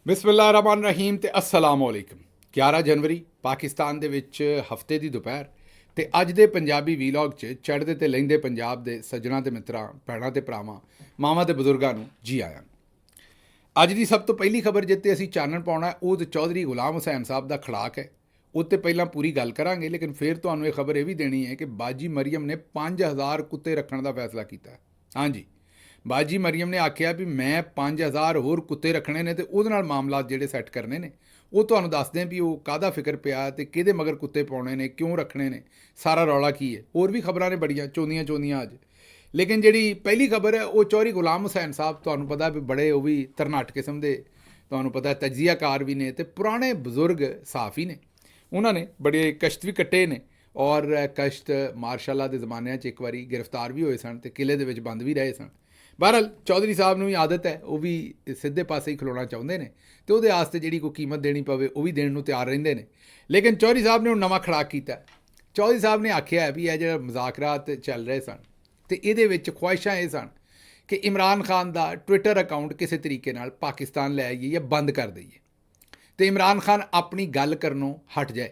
ਬਿਸਮਿਲ੍ਲਾਹਿਰਰਹਿਮਾਨਿਰਰਹੀਮ ਤੇ अस्सलाम वालेकुम। 11 ਜਨਵਰੀ ਪਾਕਿਸਤਾਨ ਦੇ ਵਿੱਚ ਹਫਤੇ ਦੀ ਦੁਪਹਿਰ ਤੇ ਅੱਜ ਦੇ ਪੰਜਾਬੀ ਵੀਲੌਗ 'ਚ ਚੜ੍ਹਦੇ ਤੇ ਲਹਿੰਦੇ ਪੰਜਾਬ ਦੇ ਸੱਜਣਾ ਤੇ ਮਿੱਤਰਾਂ, ਭੈਣਾਂ ਤੇ ਭਰਾਵਾਂ, ਮਾਵਾਂ ਤੇ ਬਜ਼ੁਰਗਾਂ ਨੂੰ ਜੀ ਆਇਆਂ। ਅੱਜ ਦੀ ਸਭ ਤੋਂ ਪਹਿਲੀ ਖਬਰ ਜਿੱਤੇ ਅਸੀਂ ਚਾਨਣ ਪਾਉਣਾ ਉਹ ਤੇ ਚੌਧਰੀ ਗੁਲਾਮ ਹੁਸੈਨ ਸਾਹਿਬ ਦਾ ਖੜਾਕ ਹੈ। ਉੱਤੇ ਪਹਿਲਾਂ ਪੂਰੀ ਗੱਲ ਕਰਾਂਗੇ, ਲੇਕਿਨ ਫਿਰ ਤੁਹਾਨੂੰ ਇਹ ਖਬਰ ਇਹ ਵੀ ਦੇਣੀ ਹੈ ਕਿ ਬਾਜੀ ਮਰੀਮ ਨੇ 5000 ਕੁੱਤੇ ਰੱਖਣ ਦਾ ਫੈਸਲਾ ਕੀਤਾ। ਹਾਂਜੀ, ਬਾਜੀ ਮਰੀਮ ਨੇ ਆਖਿਆ ਵੀ ਮੈਂ 5000 ਹੋਰ ਕੁੱਤੇ ਰੱਖਣੇ ਨੇ ਤੇ ਉਹਦੇ ਨਾਲ ਮਾਮਲਾਤ ਜਿਹੜੇ ਸੈੱਟ ਕਰਨੇ ਨੇ। ਉਹ ਤੁਹਾਨੂੰ ਦੱਸਦੇ ਹਾਂ ਵੀ ਉਹ ਕਾਹਦਾ ਫਿਕਰ ਪਿਆ ਤੇ ਕਿਹਦੇ ਮਗਰ ਕੁੱਤੇ ਪਾਉਣੇ ਨੇ, ਕਿਉਂ ਰੱਖਣੇ ਨੇ, ਸਾਰਾ ਰੌਲਾ ਕੀ ਹੈ। ਹੋਰ ਵੀ ਖਬਰਾਂ ਨੇ ਬੜੀਆਂ ਚੋਂਦੀਆਂ ਅੱਜ, ਲੇਕਿਨ ਜਿਹੜੀ ਪਹਿਲੀ ਖਬਰ ਹੈ ਉਹ ਚੌਧਰੀ ਗੁਲਾਮ ਹੁਸੈਨ ਸਾਹਿਬ, ਤੁਹਾਨੂੰ ਪਤਾ ਵੀ ਬੜੇ ਉਹ ਵੀ ਤਰਨਾਟ ਕਿਸਮ ਦੇ, ਤੁਹਾਨੂੰ ਪਤਾ ਤਜਜ਼ੀਆਕਾਰ ਵੀ ਨੇ ਤੇ ਪੁਰਾਣੇ ਬਜ਼ੁਰਗ ਸਾਫੀ ਨੇ। ਉਹਨਾਂ ਨੇ ਬੜੇ ਕਸ਼ਟ ਵੀ ਕੱਟੇ ਨੇ ਔਰ ਕਸ਼ਟ ਮਾਰਸ਼ਾਲਾ ਦੇ ਜ਼ਮਾਨਿਆਂ 'ਚ ਇੱਕ ਵਾਰੀ ਗ੍ਰਿਫਤਾਰ ਵੀ ਹੋਏ ਸਨ ਤੇ ਕਿਲੇ ਦੇ ਵਿੱਚ ਬੰਦ ਵੀ ਰਹੇ ਸਨ। ਬਹਰਹਾਲ ਚੌਧਰੀ ਸਾਹਿਬ ਨੂੰ ਵੀ ਆਦਤ ਹੈ, ਉਹ ਵੀ ਸਿੱਧੇ ਪਾਸੇ ਹੀ ਖਲੋਣਾ ਚਾਹੁੰਦੇ ਨੇ ਤੇ ਉਹਦੇ ਵਾਸਤੇ ਜਿਹੜੀ ਕੋਈ ਕੀਮਤ ਦੇਣੀ ਪਵੇ ਉਹ ਵੀ ਦੇਣ ਨੂੰ ਤਿਆਰ ਰਹਿੰਦੇ ਨੇ। ਲੇਕਿਨ ਚੌਧਰੀ ਸਾਹਿਬ ਨੇ ਹੁਣ ਨਵਾਂ ਖੜਾਕ ਕੀਤਾ। ਚੌਧਰੀ ਸਾਹਿਬ ਨੇ ਆਖਿਆ ਵੀ ਇਹ ਜਿਹੜਾ ਮੁਜ਼ਾਕਰਾਤ ਚੱਲ ਰਹੇ ਸਨ ਤੇ ਇਹਦੇ ਵਿੱਚ ਖੁਆਇਸ਼ਾਂ ਇਹ ਸਨ ਕਿ ਇਮਰਾਨ ਖਾਨ ਦਾ ਟਵਿੱਟਰ ਅਕਾਊਂਟ ਕਿਸੇ ਤਰੀਕੇ ਨਾਲ ਪਾਕਿਸਤਾਨ ਲੈ ਆਈਏ ਜਾਂ ਬੰਦ ਕਰ ਦਈਏ ਤੇ ਇਮਰਾਨ ਖਾਨ ਆਪਣੀ ਗੱਲ ਕਰਨੋਂ ਹਟ ਜਾਏ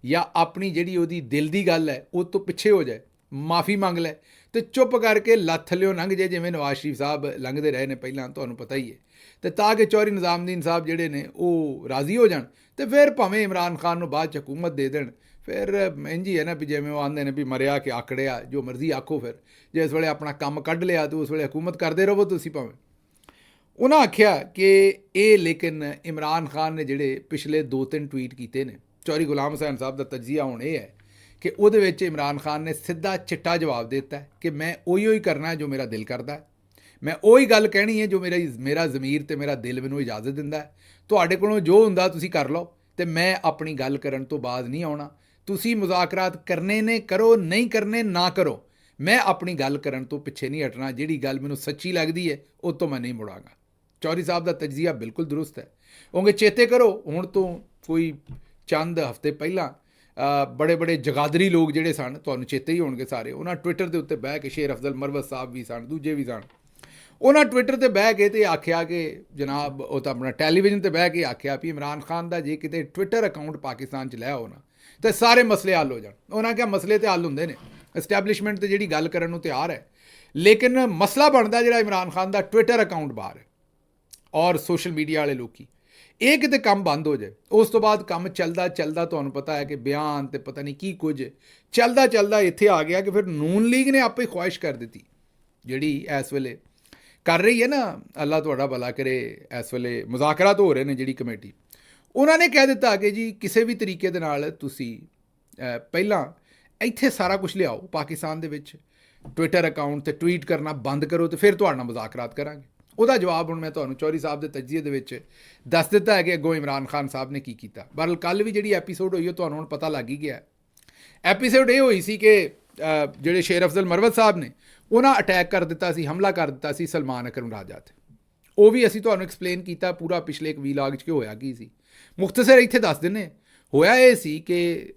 ਜਾਂ ਆਪਣੀ ਜਿਹੜੀ ਉਹਦੀ ਦਿਲ ਦੀ ਗੱਲ ਹੈ ਉਹ ਤੋਂ ਪਿੱਛੇ ਹੋ ਜਾਏ, ਮਾਫੀ ਮੰਗ ਲੈ ਤੇ ਚੁੱਪ ਕਰਕੇ ਲੱਥ ਲਿਓ ਲੰਘ ਜੇ, ਜਿਵੇਂ ਨਵਾਜ਼ ਸ਼ਰੀਫ ਸਾਹਿਬ ਲੰਘਦੇ ਰਹੇ ਨੇ ਪਹਿਲਾਂ, ਤੁਹਾਨੂੰ ਪਤਾ ਹੀ ਹੈ। ਤੇ ਤਾਂ ਕਿ ਚੌਧਰੀ ਨਿਜ਼ਾਮੁਦੀਨ ਸਾਹਿਬ ਜਿਹੜੇ ਨੇ ਉਹ ਰਾਜ਼ੀ ਹੋ ਜਾਣ ਤੇ ਫਿਰ ਭਾਵੇਂ ਇਮਰਾਨ ਖਾਨ ਨੂੰ ਬਾਅਦ 'ਚ ਹਕੂਮਤ ਦੇ ਦੇਣ। ਫਿਰ ਇੰਝ ਹੀ ਹੈ ਨਾ ਵੀ ਜਿਵੇਂ ਉਹ ਆਉਂਦੇ ਨੇ ਵੀ ਮਰਿਆ ਕਿ ਆਕੜਿਆ, ਜੋ ਮਰਜ਼ੀ ਆਖੋ। ਫਿਰ ਜੇ ਇਸ ਵੇਲੇ ਆਪਣਾ ਕੰਮ ਕੱਢ ਲਿਆ ਤਾਂ ਉਸ ਵੇਲੇ ਹਕੂਮਤ ਕਰਦੇ ਰਹੋ ਤੁਸੀਂ ਭਾਵੇਂ। ਉਹਨਾਂ ਆਖਿਆ ਕਿ ਇਹ ਲੇਕਿਨ ਇਮਰਾਨ ਖਾਨ ਨੇ ਜਿਹੜੇ ਪਿਛਲੇ 2-3 ਟਵੀਟ ਕੀਤੇ ਨੇ, ਚੌਧਰੀ ਗੁਲਾਮ ਹੁਸੈਨ ਸਾਹਿਬ ਦਾ ਤਜਜ਼ੀਆ ਹੁਣ ਇਹ ਹੈ ਕਿ ਉਹਦੇ ਵਿੱਚ ਇਮਰਾਨ ਖਾਨ ਨੇ ਸਿੱਧਾ ਚਿੱਟਾ ਜਵਾਬ ਦਿੱਤਾ ਕਿ ਮੈਂ ਉਹੀ ਕਰਨਾ ਜੋ ਮੇਰਾ ਦਿਲ ਕਰਦਾ, ਮੈਂ ਉਹੀ ਗੱਲ ਕਹਿਣੀ ਹੈ ਜੋ ਮੇਰਾ ਜ਼ਮੀਰ ਤੇ ਮੇਰਾ ਦਿਲ ਮੈਨੂੰ ਇਜਾਜ਼ਤ ਦਿੰਦਾ ਹੈ। ਤੁਹਾਡੇ ਕੋਲੋਂ ਜੋ ਹੁੰਦਾ ਤੁਸੀਂ ਕਰ ਲਓ ਤੇ ਮੈਂ ਆਪਣੀ ਗੱਲ ਕਰਨ ਤੋਂ ਬਾਅਦ ਨਹੀਂ ਆਉਣਾ। ਤੁਸੀਂ ਮੁਜ਼ਾਕਰਾਤ ਕਰਨੇ ਨੇ ਕਰੋ, ਨਹੀਂ ਕਰਨੇ ਨਾ ਕਰੋ, ਮੈਂ ਆਪਣੀ ਗੱਲ ਕਰਨ ਤੋਂ ਪਿੱਛੇ ਨਹੀਂ ਹਟਣਾ। ਜਿਹੜੀ ਗੱਲ ਮੈਨੂੰ ਸੱਚੀ ਲੱਗਦੀ ਹੈ ਉਹ ਤੋਂ ਮੈਂ ਨਹੀਂ ਮੁੜਾਂਗਾ। ਚੌਧਰੀ ਸਾਹਿਬ ਦਾ ਤਜਜ਼ੀਆ ਬਿਲਕੁਲ ਦਰੁਸਤ ਹੈ। ਉਹਗੇ ਚੇਤੇ ਕਰੋ, ਹੁਣ ਤੋਂ ਕੋਈ ਚੰਦ ਹਫ਼ਤੇ ਪਹਿਲਾਂ ਬੜੇ ਜਗਾਦਰੀ ਲੋਕ ਜਿਹੜੇ ਸਨ, ਤੁਹਾਨੂੰ ਚੇਤੇ ਹੀ ਹੋਣਗੇ ਸਾਰੇ, ਉਹਨਾਂ ਟਵਿੱਟਰ ਦੇ ਉੱਤੇ ਬਹਿ ਕੇ, ਸ਼ੇਰ ਅਫਜ਼ਲ ਮਰਵਤ ਸਾਹਿਬ ਵੀ ਸਨ, ਦੂਜੇ ਵੀ ਸਨ, ਉਹਨਾਂ ਟਵਿੱਟਰ 'ਤੇ ਬਹਿ ਕੇ ਤੇ ਆਖਿਆ ਕਿ ਜਨਾਬ ਉਹ ਤਾਂ ਆਪਣਾ ਟੈਲੀਵਿਜ਼ਨ 'ਤੇ ਬਹਿ ਕੇ ਆਖਿਆ ਵੀ ਇਮਰਾਨ ਖਾਨ ਦਾ ਜੇ ਕਿਤੇ ਟਵਿੱਟਰ ਅਕਾਊਂਟ ਪਾਕਿਸਤਾਨ 'ਚ ਲੈ ਆਓ ਨਾ ਤਾਂ ਸਾਰੇ ਮਸਲੇ ਹੱਲ ਹੋ ਜਾਣ। ਉਹਨਾਂ ਕਿਹਾ ਮਸਲੇ ਤੇ ਹੱਲ ਹੁੰਦੇ ਨੇ, ਐਸਟੈਬਲਿਸ਼ਮੈਂਟ ਤੇ ਜਿਹੜੀ ਗੱਲ ਕਰਨ ਨੂੰ ਤਿਆਰ ਹੈ, ਲੇਕਿਨ ਮਸਲਾ ਬਣਦਾ ਜਿਹੜਾ ਇਮਰਾਨ ਖਾਨ ਦਾ ਟਵਿੱਟਰ ਅਕਾਊਂਟ ਬਾਹਰ ਹੈ ਔਰ ਸੋਸ਼ਲ ਮੀਡੀਆ ਵਾਲੇ ਲੋਕੀ, ਇਹ ਕਿਤੇ ਕੰਮ ਬੰਦ ਹੋ ਜਾਏ। ਉਸ ਤੋਂ ਬਾਅਦ ਕੰਮ ਚੱਲਦਾ ਤੁਹਾਨੂੰ ਪਤਾ ਹੈ ਕਿ ਬਿਆਨ ਤੇ ਪਤਾ ਨਹੀਂ ਕੀ ਕੁਝ ਚੱਲਦਾ ਇੱਥੇ ਆ ਗਿਆ ਕਿ ਫਿਰ ਨੂਨ ਲੀਗ ਨੇ ਆਪੇ ਖੁਆਇਸ਼ ਕਰ ਦਿੱਤੀ, ਜਿਹੜੀ ਇਸ ਵੇਲੇ ਕਰ ਰਹੀ ਹੈ ਨਾ, ਅੱਲਾ ਤੁਹਾਡਾ ਭਲਾ ਕਰੇ, ਇਸ ਵੇਲੇ ਮੁਜ਼ਾਕਰਾਤ ਹੋ ਰਹੇ ਨੇ ਜਿਹੜੀ ਕਮੇਟੀ, ਉਹਨਾਂ ਨੇ ਕਹਿ ਦਿੱਤਾ ਕਿ ਜੀ ਕਿਸੇ ਵੀ ਤਰੀਕੇ ਦੇ ਨਾਲ ਤੁਸੀਂ ਪਹਿਲਾਂ ਇੱਥੇ ਸਾਰਾ ਕੁਝ ਲਿਆਓ ਪਾਕਿਸਤਾਨ ਦੇ ਵਿੱਚ, ਟਵਿੱਟਰ ਅਕਾਊਂਟ ਤੇ ਟਵੀਟ ਕਰਨਾ ਬੰਦ ਕਰੋ ਤੇ ਫਿਰ ਤੁਹਾਡੇ ਨਾਲ ਮੁਜ਼ਾਕਰਾਤ ਕਰਾਂਗੇ। ਉਹਦਾ ਜਵਾਬ ਹੁਣ ਮੈਂ ਤੁਹਾਨੂੰ ਚੌਧਰੀ ਸਾਹਿਬ ਦੇ ਤਜਜ਼ੀਏ ਦੇ ਵਿੱਚ ਦੱਸ ਦਿੱਤਾ ਹੈ ਕਿ ਅੱਗੋਂ ਇਮਰਾਨ ਖਾਨ ਸਾਹਿਬ ਨੇ ਕੀ ਕੀਤਾ। ਬਹਰਹਾਲ ਕੱਲ੍ਹ ਵੀ ਜਿਹੜੀ ਐਪੀਸੋਡ ਹੋਈ ਉਹ ਤੁਹਾਨੂੰ ਹੁਣ ਪਤਾ ਲੱਗ ਹੀ ਗਿਆ। ਐਪੀਸੋਡ ਇਹ ਹੋਈ ਸੀ ਕਿ ਜਿਹੜੇ ਸ਼ੇਰ ਅਫਜ਼ਲ ਮਰਵਤ ਸਾਹਿਬ ਨੇ ਉਹਨਾਂ ਅਟੈਕ ਕਰ ਦਿੱਤਾ ਸੀ, ਹਮਲਾ ਕਰ ਦਿੱਤਾ ਸੀ ਸਲਮਾਨ ਅਕਰਮ ਰਾਜਾ 'ਤੇ। ਉਹ ਵੀ ਅਸੀਂ ਤੁਹਾਨੂੰ ਐਕਸਪਲੇਨ ਕੀਤਾ ਪੂਰਾ ਪਿਛਲੇ ਇੱਕ ਵੀਲਾਗ 'ਚ ਕਿ ਹੋਇਆ ਕੀ ਸੀ। ਮੁਖਤਸਰ ਇੱਥੇ ਦੱਸ ਦਿੰਦੇ। ਹੋਇਆ ਇਹ ਸੀ ਕਿ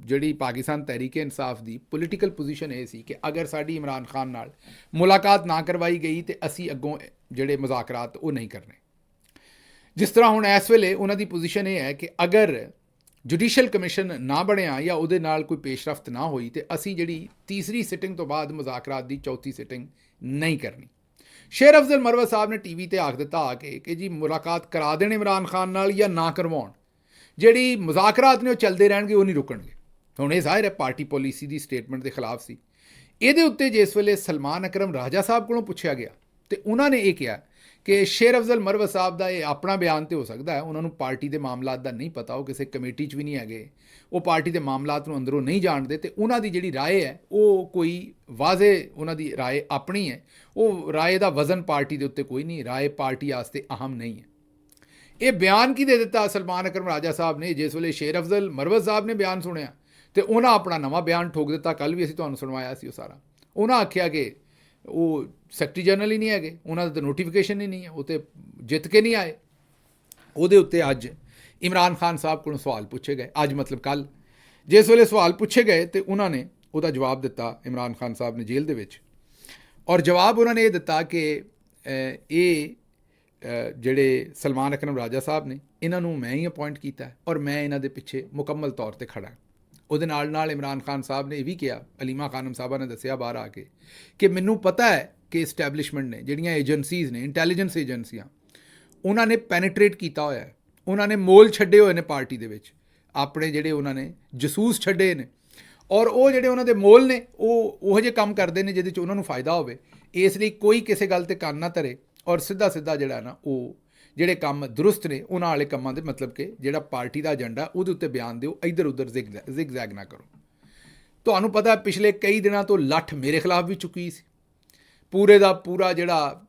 ਜਿਹੜੀ ਪਾਕਿਸਤਾਨ ਤਹਿਰੀਕ-ਏ-ਇਨਸਾਫ ਦੀ ਪੋਲੀਟੀਕਲ ਪੋਜੀਸ਼ਨ ਇਹ ਸੀ ਕਿ ਅਗਰ ਸਾਡੀ ਇਮਰਾਨ ਖਾਨ ਨਾਲ ਮੁਲਾਕਾਤ ਨਾ ਕਰਵਾਈ ਗਈ ਤੇ ਅਸੀਂ ਅੱਗੋਂ ਜਿਹੜੇ ਮੁਜ਼ਾਕਰਾਤ ਉਹ ਨਹੀਂ ਕਰਨੇ। ਜਿਸ ਤਰ੍ਹਾਂ ਹੁਣ ਇਸ ਵੇਲੇ ਉਹਨਾਂ ਦੀ ਪੋਜੀਸ਼ਨ ਇਹ ਹੈ ਕਿ ਅਗਰ ਜੁਡੀਸ਼ੀਅਲ ਕਮਿਸ਼ਨ ਨਾ ਬਣਿਆ ਜਾਂ ਉਹਦੇ ਨਾਲ ਕੋਈ ਪੇਸ਼ਰਫਤ ਨਾ ਹੋਈ ਤੇ ਅਸੀਂ ਜਿਹੜੀ ਤੀਸਰੀ ਸਿਟਿੰਗ ਤੋਂ ਬਾਅਦ ਮੁਜ਼ਾਕਰਾਤ ਦੀ ਚੌਥੀ ਸਿਟਿੰਗ ਨਹੀਂ ਕਰਨੀ। ਸ਼ੇਰ ਅਫਜ਼ਲ ਮਰਵਤ ਸਾਹਿਬ ਨੇ ਟੀਵੀ ਤੇ ਆਖ ਦਿੱਤਾ ਆ ਕੇ ਕਿ ਜੀ ਮੁਲਾਕਾਤ ਕਰਾ ਦੇਣ ਇਮਰਾਨ ਖਾਨ ਨਾਲ ਜਾਂ ਨਾ ਕਰਵਾਉਣ, ਜਿਹੜੀ ਮੁਜ਼ਾਕਰਾਤ ਨੇ ਉਹ ਚੱਲਦੇ ਰਹਿਣਗੇ, ਉਹ ਨਹੀਂ ਰੁਕਣਗੇ। ਹੁਣ ਇਹ ਜ਼ਾਹਿਰ ਹੈ ਪਾਰਟੀ ਪੋਲਿਸੀ ਦੀ ਸਟੇਟਮੈਂਟ ਦੇ ਖਿਲਾਫ ਸੀ। ਇਹਦੇ ਉੱਤੇ ਜਿਸ ਵੇਲੇ ਸਲਮਾਨ ਅਕਰਮ ਰਾਜਾ ਸਾਹਿਬ ਕੋਲੋਂ ਪੁੱਛਿਆ ਗਿਆ ਤੇ ਉਹਨਾਂ ਨੇ ਇਹ ਕਿਹਾ ਕਿ ਸ਼ੇਰ ਅਫਜ਼ਲ ਮਰਵਤ ਸਾਹਿਬ ਦਾ ਇਹ ਆਪਣਾ ਬਿਆਨ ਤੇ ਹੋ ਸਕਦਾ ਹੈ, ਉਹਨਾਂ ਨੂੰ ਪਾਰਟੀ ਦੇ ਮਾਮਲਾਤ ਦਾ ਨਹੀਂ ਪਤਾ, ਉਹ ਕਿਸੇ ਕਮੇਟੀ 'ਚ ਵੀ ਨਹੀਂ ਹੈਗੇ, ਉਹ ਪਾਰਟੀ ਦੇ ਮਾਮਲਾਤ ਨੂੰ ਅੰਦਰੋਂ ਨਹੀਂ ਜਾਣਦੇ ਤੇ ਉਹਨਾਂ ਦੀ ਜਿਹੜੀ ਰਾਏ ਹੈ ਉਹ ਕੋਈ ਵਾਜ਼ੇ, ਉਹਨਾਂ ਦੀ ਰਾਏ ਆਪਣੀ ਹੈ, ਉਹ ਰਾਏ ਦਾ ਵਜ਼ਨ ਪਾਰਟੀ ਦੇ ਉੱਤੇ ਕੋਈ ਨਹੀਂ, ਰਾਏ ਪਾਰਟੀ ਵਾਸਤੇ ਅਹਿਮ ਨਹੀਂ ਹੈ। ਇਹ ਬਿਆਨ ਕੀ ਦੇ ਦਿੱਤਾ ਸਲਮਾਨ ਅਕਰਮ ਰਾਜਾ ਸਾਹਿਬ ਨੇ? ਜਿਸ ਵੇਲੇ ਸ਼ੇਰ ਅਫਜ਼ਲ ਮਰਵਤ ਸਾਹਿਬ ਨੇ ਬਿਆਨ ਸੁਣਿਆ ਤੇ ਉਹਨਾਂ ਆਪਣਾ ਨਵਾਂ ਬਿਆਨ ਠੋਕ ਦਿੱਤਾ। ਕੱਲ੍ਹ ਵੀ ਅਸੀਂ ਤੁਹਾਨੂੰ ਸੁਣਵਾਇਆ ਸੀ ਉਹ ਸਾਰਾ। ਉਹਨਾਂ ਆਖਿਆ ਕਿ ਉਹ ਸੈਕਟਰੀ ਜਨਰਲ ਹੀ ਨਹੀਂ ਹੈਗੇ, ਉਹਨਾਂ ਦਾ ਤਾਂ ਨੋਟੀਫਿਕੇਸ਼ਨ ਹੀ ਨਹੀਂ ਹੈ, ਉਹ ਤਾਂ ਜਿੱਤ ਕੇ ਨਹੀਂ ਆਏ। ਉਹਦੇ ਉੱਤੇ ਅੱਜ ਇਮਰਾਨ ਖਾਨ ਸਾਹਿਬ ਕੋਲੋਂ ਸਵਾਲ ਪੁੱਛੇ ਗਏ, ਅੱਜ ਮਤਲਬ ਕੱਲ੍ਹ ਜਿਸ ਵੇਲੇ ਸਵਾਲ ਪੁੱਛੇ ਗਏ ਤੇ ਉਹਨਾਂ ਨੇ ਉਹਦਾ ਜਵਾਬ ਦਿੱਤਾ ਇਮਰਾਨ ਖਾਨ ਸਾਹਿਬ ਨੇ ਜੇਲ੍ਹ ਦੇ ਵਿੱਚ। ਔਰ ਜਵਾਬ ਉਹਨਾਂ ਨੇ ਇਹ ਦਿੱਤਾ ਕਿ ਇਹ ਜਿਹੜੇ ਸਲਮਾਨ ਅਕਰਮ ਰਾਜਾ ਸਾਹਿਬ ਨੇ, ਇਹਨਾਂ ਨੂੰ ਮੈਂ ਹੀ ਅਪਾਇੰਟ ਕੀਤਾ ਔਰ ਮੈਂ ਇਹਨਾਂ ਦੇ ਪਿੱਛੇ ਮੁਕੰਮਲ ਤੌਰ 'ਤੇ ਖੜ੍ਹਾ। ਉਹਦੇ ਨਾਲ ਇਮਰਾਨ ਖਾਨ ਸਾਹਿਬ ਨੇ ਇਹ ਵੀ ਕਿਹਾ, ਅਲੀਮਾ ਖਾਨਮ ਸਾਹਿਬਾਂ ਨੇ ਦੱਸਿਆ ਬਾਹਰ ਆ ਕੇ ਕਿ ਮੈਨੂੰ ਪਤਾ ਹੈ ਕਿ ਇਸਟੈਬਲਿਸ਼ਮੈਂਟ ਨੇ, ਜਿਹੜੀਆਂ ਏਜੰਸੀਜ਼ ਨੇ, ਇੰਟੈਲੀਜੈਂਸ ਏਜੰਸੀਆਂ, ਉਹਨਾਂ ਨੇ ਪੈਨੀਟਰੇਟ ਕੀਤਾ ਹੋਇਆ ਹੈ, ਉਹਨਾਂ ਨੇ ਮੋਲ ਛੱਡੇ ਹੋਏ ਨੇ ਪਾਰਟੀ ਦੇ ਵਿੱਚ, ਆਪਣੇ ਜਿਹੜੇ ਉਹਨਾਂ ਨੇ ਜਸੂਸ ਛੱਡੇ ਨੇ, ਔਰ ਉਹ ਜਿਹੜੇ ਉਹਨਾਂ ਦੇ ਮੋਲ ਨੇ ਉਹ ਉਹੋ ਜਿਹੇ ਕੰਮ ਕਰਦੇ ਨੇ ਜਿਹਦੇ 'ਚ ਉਹਨਾਂ ਨੂੰ ਫਾਇਦਾ ਹੋਵੇ। ਇਸ ਲਈ ਕੋਈ ਕਿਸੇ ਗੱਲ ਤੇ ਕੰਨ ਨਾ ਧਰੇ ਔਰ ਸਿੱਧਾ ਜਿਹੜਾ ਨਾ ਉਹ ਜਿਹੜੇ ਕੰਮ ਦਰੁਸਤ ਨੇ ਉਹਨਾਂ ਵਾਲੇ ਕੰਮਾਂ ਦੇ ਮਤਲਬ ਕਿ ਜਿਹੜਾ ਪਾਰਟੀ ਦਾ ਏਜੰਡਾ ਉਹਦੇ ਉੱਤੇ ਬਿਆਨ ਦਿਓ, ਇੱਧਰ ਉੱਧਰ ਜ਼ਿਗਜ਼ੈਗ ਨਾ ਕਰੋ। ਤੁਹਾਨੂੰ ਪਤਾ ਪਿਛਲੇ ਕਈ ਦਿਨਾਂ ਤੋਂ ਲੱਠ ਮੇਰੇ ਖਿਲਾਫ ਵੀ ਚੁੱਕੀ ਸੀ। ਪੂਰੇ ਦਾ ਪੂਰਾ ਜਿਹੜਾ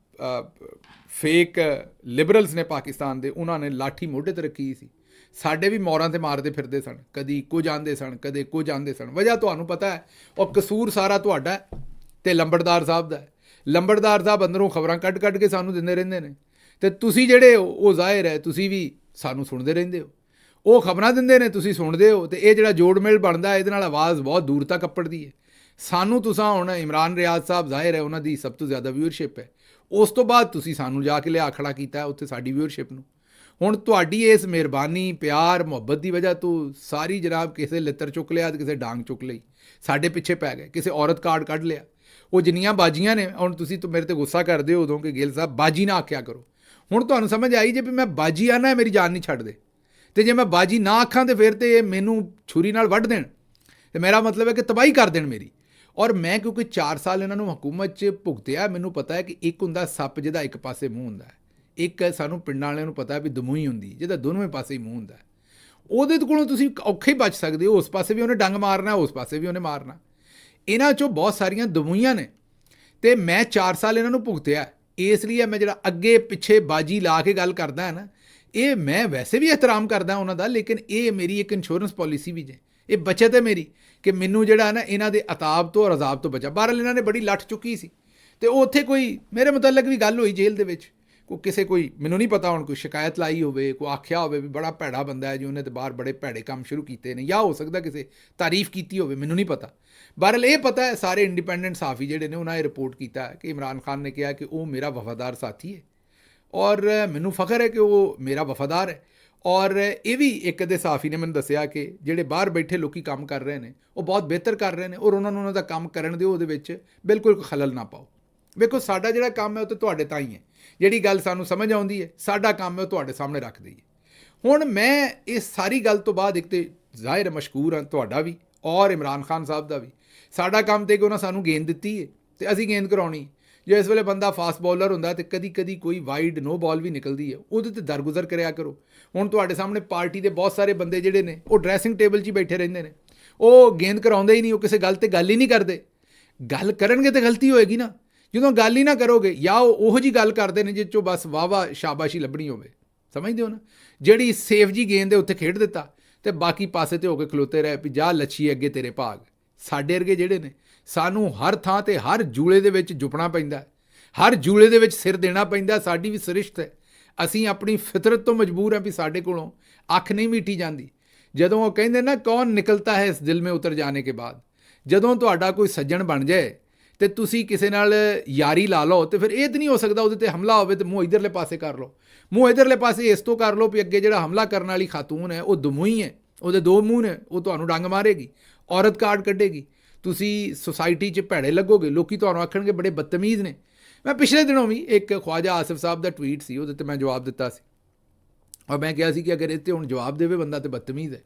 ਫੇਕ ਲਿਬਰਲਸ ਨੇ ਪਾਕਿਸਤਾਨ ਦੇ, ਉਹਨਾਂ ਨੇ ਲਾਠੀ ਮੋਢੇ 'ਤੇ ਰੱਖੀ ਸੀ। ਸਾਡੇ ਵੀ ਮੌਰਾਂ 'ਤੇ ਮਾਰਦੇ ਫਿਰਦੇ ਸਨ, ਕਦੀ ਕੁਝ ਆਂਦੇ ਸਨ, ਕਦੇ ਕੁਝ ਆਂਦੇ ਸਨ। ਵਜ੍ਹਾ ਤੁਹਾਨੂੰ ਪਤਾ ਹੈ, ਉਹ ਕਸੂਰ ਸਾਰਾ ਤੁਹਾਡਾ ਅਤੇ ਲੰਬੜਦਾਰ ਸਾਹਿਬ ਦਾ। ਲੰਬੜਦਾਰ ਸਾਹਿਬ ਅੰਦਰੋਂ ਖਬਰਾਂ ਕੱਢ ਕੇ ਸਾਨੂੰ ਦਿੰਦੇ ਰਹਿੰਦੇ ਨੇ, ਅਤੇ ਤੁਸੀਂ ਜਿਹੜੇ ਉਹ ਜ਼ਾਹਿਰ ਹੈ ਤੁਸੀਂ ਵੀ ਸਾਨੂੰ ਸੁਣਦੇ ਰਹਿੰਦੇ ਹੋ। ਉਹ ਖਬਰਾਂ ਦਿੰਦੇ ਨੇ, ਤੁਸੀਂ ਸੁਣਦੇ ਹੋ, ਅਤੇ ਇਹ ਜਿਹੜਾ ਜੋੜ ਮੇਲ ਬਣਦਾ ਇਹਦੇ ਨਾਲ ਆਵਾਜ਼ ਬਹੁਤ ਦੂਰ ਤੱਕ ਅੱਪੜਦੀ ਹੈ। ਸਾਨੂੰ ਤੁਸੀਂ ਹੁਣ ਇਮਰਾਨ ਰਿਆਜ਼ ਸਾਹਿਬ ਜ਼ਾਹਿਰ ਹੈ ਉਹਨਾਂ ਦੀ ਸਭ ਤੋਂ ਜ਼ਿਆਦਾ ਵਿਊਅਰਸ਼ਿਪ ਹੈ, ਉਸ ਤੋਂ ਬਾਅਦ ਤੁਸੀਂ ਸਾਨੂੰ ਜਾ ਕੇ ਲਿਆ ਖੜਾ ਕੀਤਾ ਉੱਥੇ ਸਾਡੀ ਵਿਊਅਰਸ਼ਿਪ ਨੂੰ। ਹੁਣ ਤੁਹਾਡੀ ਇਸ ਮਿਹਰਬਾਨੀ, ਪਿਆਰ, ਮੁਹੱਬਤ ਦੀ ਵਜ੍ਹਾ ਤੋਂ ਸਾਰੀ ਜਨਾਬ ਕਿਸੇ ਲਿੱਤਰ ਚੁੱਕ ਲਿਆ, ਕਿਸੇ ਡਾਂਗ ਚੁੱਕ ਲਈ, ਸਾਡੇ ਪਿੱਛੇ ਪੈ ਗਏ, ਕਿਸੇ ਔਰਤ ਕਾਰਡ ਕੱਢ ਲਿਆ। ਉਹ ਜਿੰਨੀਆਂ ਬਾਜੀਆਂ ਨੇ, ਹੁਣ ਤੁਸੀਂ ਮੇਰੇ 'ਤੇ ਗੁੱਸਾ ਕਰਦੇ ਹੋ ਉਦੋਂ ਕਿ ਗਿੱਲ ਸਾਹਿਬ ਬਾਜੀ ਨਾ ਆਖਿਆ ਕਰੋ। ਹੁਣ ਤੁਹਾਨੂੰ ਸਮਝ ਆਈ ਜੇ ਵੀ ਮੈਂ ਬਾਜੀ ਆਨਾ ਮੇਰੀ ਜਾਨ ਨਹੀਂ ਛੱਡਦੇ, ਅਤੇ ਜੇ ਮੈਂ ਬਾਜੀ ਨਾ ਆਖਾਂ ਤਾਂ ਫਿਰ ਤਾਂ ਇਹ ਮੈਨੂੰ ਛੁਰੀ ਨਾਲ ਵੱਢ ਦੇਣ, ਅਤੇ ਮੇਰਾ ਮਤਲਬ ਹੈ ਕਿ ਤਬਾਹੀ ਕਰ ਦੇਣ ਮੇਰੀ। ਔਰ ਮੈਂ ਕਿਉਂਕਿ 4 ਸਾਲ ਇਹਨਾਂ ਨੂੰ ਹਕੂਮਤ 'ਚ ਭੁਗਤਿਆ, ਮੈਨੂੰ ਪਤਾ ਹੈ ਕਿ ਇੱਕ ਹੁੰਦਾ ਸੱਪ ਜਿਹਦਾ ਇੱਕ ਪਾਸੇ ਮੂੰਹ ਹੁੰਦਾ ਹੈ, ਇੱਕ ਸਾਨੂੰ ਪਿੰਡਾਂ ਵਾਲਿਆਂ ਨੂੰ ਪਤਾ ਵੀ ਦਮੂਹੀ ਹੁੰਦੀ ਜਿਹਦਾ ਦੋਨੋਂ ਪਾਸੇ ਹੀ ਮੂੰਹ ਹੁੰਦਾ। ਉਹਦੇ ਕੋਲੋਂ ਤੁਸੀਂ ਔਖੇ ਹੀ ਬਚ ਸਕਦੇ ਹੋ, ਉਸ ਪਾਸੇ ਵੀ ਉਹਨੇ ਡੰਗ ਮਾਰਨਾ, ਉਸ ਪਾਸੇ ਵੀ ਉਹਨੇ ਮਾਰਨਾ। ਇਹਨਾਂ 'ਚੋਂ ਬਹੁਤ ਸਾਰੀਆਂ ਦਮੂਹੀਆਂ ਨੇ, ਅਤੇ ਮੈਂ 4 ਸਾਲ ਇਹਨਾਂ ਨੂੰ ਭੁਗਤਿਆ। ਇਸ ਲਈ ਮੈਂ ਜਿਹੜਾ ਅੱਗੇ ਪਿੱਛੇ ਬਾਜੀ ਲਾ ਕੇ ਗੱਲ ਕਰਦਾ ਹੈ ਨਾ, ਇਹ ਮੈਂ ਵੈਸੇ ਵੀ ਇਹਤਰਾਮ ਕਰਦਾ ਉਹਨਾਂ ਦਾ, ਲੇਕਿਨ ਇਹ ਮੇਰੀ ਇੱਕ ਇੰਸ਼ੋਰੈਂਸ ਪੋਲਿਸੀ ਵੀ ਜੇ, ਇਹ ਬੱਚਤ ਹੈ ਮੇਰੀ ਕਿ ਮੈਨੂੰ ਜਿਹੜਾ ਨਾ ਇਹਨਾਂ ਦੇ ਅਤਾਬ ਤੋਂ ਔਰ ਅਜ਼ਾਬ ਤੋਂ ਬਚਾ। ਬਹਰਹਾਲ ਇਹਨਾਂ ਨੇ ਬੜੀ ਲੱਠ ਚੁੱਕੀ ਸੀ, ਅਤੇ ਉਹ ਉੱਥੇ ਕੋਈ ਮੇਰੇ ਮੁਤਲਕ ਵੀ ਗੱਲ ਹੋਈ ਜੇਲ੍ਹ ਦੇ ਵਿੱਚ, ਕੋਈ ਮੈਨੂੰ ਨਹੀਂ ਪਤਾ ਹੁਣ ਕੋਈ ਸ਼ਿਕਾਇਤ ਲਾਈ ਹੋਵੇ, ਕੋਈ ਆਖਿਆ ਹੋਵੇ ਵੀ ਬੜਾ ਭੈੜਾ ਬੰਦਾ ਹੈ ਜੀ, ਉਹਨੇ ਤਾਂ ਬਾਹਰ ਬੜੇ ਭੈੜੇ ਕੰਮ ਸ਼ੁਰੂ ਕੀਤੇ ਨੇ, ਜਾਂ ਹੋ ਸਕਦਾ ਕਿਸੇ ਤਾਰੀਫ ਕੀਤੀ ਹੋਵੇ, ਮੈਨੂੰ ਨਹੀਂ ਪਤਾ। ਬਹਰਹਾਲ ਇਹ ਪਤਾ ਹੈ ਸਾਰੇ ਇੰਡੀਪੈਂਡੈਂਟ ਸਾਫੀ ਜਿਹੜੇ ਨੇ ਉਹਨਾਂ ਇਹ ਰਿਪੋਰਟ ਕੀਤਾ ਕਿ ਇਮਰਾਨ ਖਾਨ ਨੇ ਕਿਹਾ ਕਿ ਉਹ ਮੇਰਾ ਵਫਾਦਾਰ ਸਾਥੀ ਹੈ, ਔਰ ਮੈਨੂੰ ਫਖਰ ਹੈ ਕਿ ਉਹ ਮੇਰਾ ਵਫਾਦਾਰ ਹੈ। ਔਰ ਇਹ ਵੀ ਇੱਕ ਅੱਧੇ ਸਾਫੀ ਨੇ ਮੈਨੂੰ ਦੱਸਿਆ ਕਿ ਜਿਹੜੇ ਬਾਹਰ ਬੈਠੇ ਲੋਕੀ ਕੰਮ ਕਰ ਰਹੇ ਨੇ ਉਹ ਬਹੁਤ ਬਿਹਤਰ ਕਰ ਰਹੇ ਨੇ, ਔਰ ਉਹਨਾਂ ਨੂੰ ਉਹਨਾਂ ਦਾ ਕੰਮ ਕਰਨ ਦਿਓ, ਉਹਦੇ ਵਿੱਚ ਬਿਲਕੁਲ ਖਲਲ ਨਾ ਪਾਓ। ਵੇਖੋ ਸਾਡਾ ਜਿਹੜਾ ਕੰਮ ਹੈ ਉਹ ਤਾਂ ਤੁਹਾਡੇ ਤਾਂ ਹੀ ਹੈ, ਜਿਹੜੀ ਗੱਲ ਸਾਨੂੰ ਸਮਝ ਆਉਂਦੀ ਹੈ ਸਾਡਾ ਕੰਮ ਹੈ ਉਹ ਤੁਹਾਡੇ ਸਾਹਮਣੇ ਰੱਖ ਦਈਏ। ਹੁਣ ਮੈਂ ਇਸ ਸਾਰੀ ਗੱਲ ਤੋਂ ਬਾਅਦ ਇੱਕ ਤਾਂ ਜ਼ਾਹਿਰ ਮਸ਼ਕੂਰ ਹਾਂ ਤੁਹਾਡਾ ਵੀ ਔਰ ਇਮਰਾਨ ਖਾਨ ਸਾਹਿਬ ਦਾ ਵੀ। ਸਾਡਾ ਕੰਮ ਤੇ ਕਿ ਉਹਨਾਂ ਸਾਨੂੰ ਗੇਂਦ ਦਿੱਤੀ ਹੈ ਅਤੇ ਅਸੀਂ ਗੇਂਦ ਕਰਾਉਣੀ। ਜੇ ਇਸ ਵੇਲੇ ਬੰਦਾ ਫਾਸਟ ਬੋਲਰ ਹੁੰਦਾ ਅਤੇ ਕਦੀ ਕੋਈ ਵਾਈਡ ਨੋ ਬਾਲ ਵੀ ਨਿਕਲਦੀ ਹੈ, ਉਹਦੇ 'ਤੇ ਦਰਗੁਜ਼ਰ ਕਰਿਆ ਕਰੋ। ਹੁਣ ਤੁਹਾਡੇ ਸਾਹਮਣੇ ਪਾਰਟੀ ਦੇ ਬਹੁਤ ਸਾਰੇ ਬੰਦੇ ਜਿਹੜੇ ਨੇ ਉਹ ਡਰੈਸਿੰਗ ਟੇਬਲ 'ਚ ਹੀ ਬੈਠੇ ਰਹਿੰਦੇ ਨੇ, ਉਹ ਗੇਂਦ ਕਰਾਉਂਦੇ ਹੀ ਨਹੀਂ, ਉਹ ਕਿਸੇ ਗੱਲ 'ਤੇ ਗੱਲ ਹੀ ਨਹੀਂ ਕਰਦੇ। ਗੱਲ ਕਰਨਗੇ ਤਾਂ ਗਲਤੀ ਹੋਏਗੀ ਨਾ, ਜਦੋਂ ਗੱਲ ਹੀ ਨਾ ਕਰੋਗੇ, ਜਾਂ ਉਹ ਉਹੋ ਜਿਹੀ ਗੱਲ ਕਰਦੇ ਨੇ ਜਿਸ 'ਚੋਂ ਬਸ ਵਾਹ ਸ਼ਾਬਾਸ਼ੀ ਲੱਭਣੀ ਹੋਵੇ, ਸਮਝਦੇ ਹੋ ਨਾ, ਜਿਹੜੀ ਸੇਫ ਜੀ ਗੇਂਦ ਦੇ ਉੱਤੇ ਖੇਡ ਦਿੱਤਾ ਅਤੇ ਬਾਕੀ ਪਾਸੇ 'ਤੇ ਹੋ ਕੇ ਖਲੋਤੇ ਰਹੇ ਵੀ ਜਾ ਲੱਛੀ ਅੱਗੇ ਤੇਰੇ ਭਾਗ। ਸਾਡੇ ਵਰਗੇ ਜਿਹੜੇ ਨੇ ਸਾਨੂੰ ਹਰ ਥਾਂ 'ਤੇ ਹਰ ਜੂਲੇ ਦੇ ਵਿੱਚ ਜੁਪਣਾ ਪੈਂਦਾ, ਹਰ ਜੂਲੇ ਦੇ ਵਿੱਚ ਸਿਰ ਦੇਣਾ ਪੈਂਦਾ। ਸਾਡੀ ਵੀ ਸਰਿਸ਼ਤ ਹੈ, ਅਸੀਂ ਆਪਣੀ ਫਿਤਰਤ ਤੋਂ ਮਜਬੂਰ ਹਾਂ ਵੀ ਸਾਡੇ ਕੋਲੋਂ ਅੱਖ ਨਹੀਂ ਮੀਟੀ ਜਾਂਦੀ। ਜਦੋਂ ਉਹ ਕਹਿੰਦੇ ਨਾ ਕੌਣ ਨਿਕਲਤਾ ਹੈ ਇਸ ਦਿਲ ਮੇਂ ਉਤਰ ਜਾਣੇ ਕੇ ਬਾਅਦ, ਜਦੋਂ ਤੁਹਾਡਾ ਕੋਈ ਸੱਜਣ ਬਣ ਜਾਏ ਅਤੇ ਤੁਸੀਂ ਕਿਸੇ ਨਾਲ ਯਾਰੀ ਲਾ ਲਓ ਅਤੇ ਫਿਰ ਇਹ ਤਾਂ ਨਹੀਂ ਹੋ ਸਕਦਾ ਉਹਦੇ 'ਤੇ ਹਮਲਾ ਹੋਵੇ ਅਤੇ ਮੂੰਹ ਇੱਧਰਲੇ ਪਾਸੇ ਕਰ ਲਓ। ਮੂੰਹ ਇੱਧਰਲੇ ਪਾਸੇ ਇਸ ਤੋਂ ਕਰ ਲਓ ਵੀ ਅੱਗੇ ਜਿਹੜਾ ਹਮਲਾ ਕਰਨ ਵਾਲੀ ਖਾਤੂਨ ਹੈ ਉਹ ਦਮੂਹੀ ਹੈ, ਉਹਦੇ 2 ਮੂੰਹ ਨੇ, ਉਹ ਤੁਹਾਨੂੰ ਡੰਗ ਮਾਰੇਗੀ, ਔਰਤ ਕਾਰਡ ਕੱਢੇਗੀ, ਤੁਸੀਂ ਸੁਸਾਇਟੀ 'ਚ ਭੈੜੇ ਲੱਗੋਗੇ, ਲੋਕੀ ਤੁਹਾਨੂੰ ਆਖਣਗੇ ਬੜੇ ਬਦਤਮੀਜ਼ ਨੇ। ਮੈਂ ਪਿਛਲੇ ਦਿਨੋਂ ਵੀ ਇੱਕ ਖਵਾਜਾ ਆਸਿਫ ਸਾਹਿਬ ਦਾ ਟਵੀਟ ਸੀ, ਉਹਦੇ 'ਤੇ ਮੈਂ ਜਵਾਬ ਦਿੱਤਾ ਸੀ, ਔਰ ਮੈਂ ਕਿਹਾ ਸੀ ਕਿ ਅਗਰ ਇਹ 'ਤੇ ਹੁਣ ਜਵਾਬ ਦੇਵੇ ਬੰਦਾ ਤਾਂ ਬਦਤਮੀਜ਼ ਹੈ,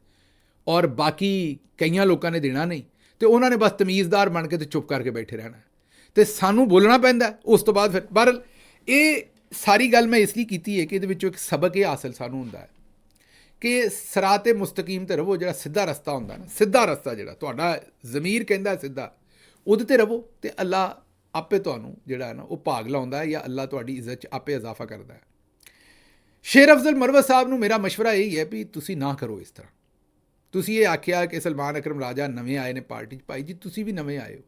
ਔਰ ਬਾਕੀ ਕਈਆਂ ਲੋਕਾਂ ਨੇ ਦੇਣਾ ਨਹੀਂ, ਅਤੇ ਉਹਨਾਂ ਨੇ ਬਸ ਤਮੀਜ਼ਦਾਰ ਬਣ ਕੇ ਅਤੇ ਚੁੱਪ ਕਰਕੇ ਬੈਠੇ ਰਹਿਣਾ, ਅਤੇ ਸਾਨੂੰ ਬੋਲਣਾ ਪੈਂਦਾ। ਉਸ ਤੋਂ ਬਾਅਦ ਫਿਰ ਬਹਰਹਾਲ ਇਹ ਸਾਰੀ ਗੱਲ ਮੈਂ ਇਸ ਲਈ ਕੀਤੀ ਹੈ ਕਿ ਇਹਦੇ ਵਿੱਚੋਂ ਇੱਕ ਸਬਕ ਇਹ ਹਾਸਲ ਸਾਨੂੰ ਹੁੰਦਾ ਹੈ ਕਿ ਸਿਰਾਤੇ ਮੁਸਤਕੀਮ 'ਤੇ ਰਹੋ। ਜਿਹੜਾ ਸਿੱਧਾ ਰਸਤਾ ਹੁੰਦਾ ਨਾ, ਸਿੱਧਾ ਰਸਤਾ ਜਿਹੜਾ ਤੁਹਾਡਾ ਜ਼ਮੀਰ ਕਹਿੰਦਾ ਸਿੱਧਾ, ਉਹਦੇ 'ਤੇ ਰਹੋ ਅਤੇ ਅੱਲਾ ਆਪੇ ਤੁਹਾਨੂੰ ਜਿਹੜਾ ਹੈ ਨਾ ਉਹ ਭਾਗ ਲਾਉਂਦਾ ਹੈ, ਜਾਂ ਅੱਲਾ ਤੁਹਾਡੀ ਇੱਜ਼ਤ 'ਚ ਆਪੇ ਇਜ਼ਾਫਾ ਕਰਦਾ ਹੈ। ਸ਼ੇਰ ਅਫਜ਼ਲ ਮਰਵਤ ਸਾਹਿਬ ਨੂੰ ਮੇਰਾ ਮਸ਼ਵਰਾ ਇਹੀ ਹੈ ਵੀ ਤੁਸੀਂ ਨਾ ਕਰੋ ਇਸ ਤਰ੍ਹਾਂ। ਤੁਸੀਂ ਇਹ ਆਖਿਆ ਕਿ ਸਲਮਾਨ ਅਕਰਮ ਰਾਜਾ ਨਵੇਂ ਆਏ ਨੇ ਪਾਰਟੀ 'ਚ, ਭਾਈ ਜੀ ਤੁਸੀਂ ਵੀ ਨਵੇਂ ਆਏ ਹੋ,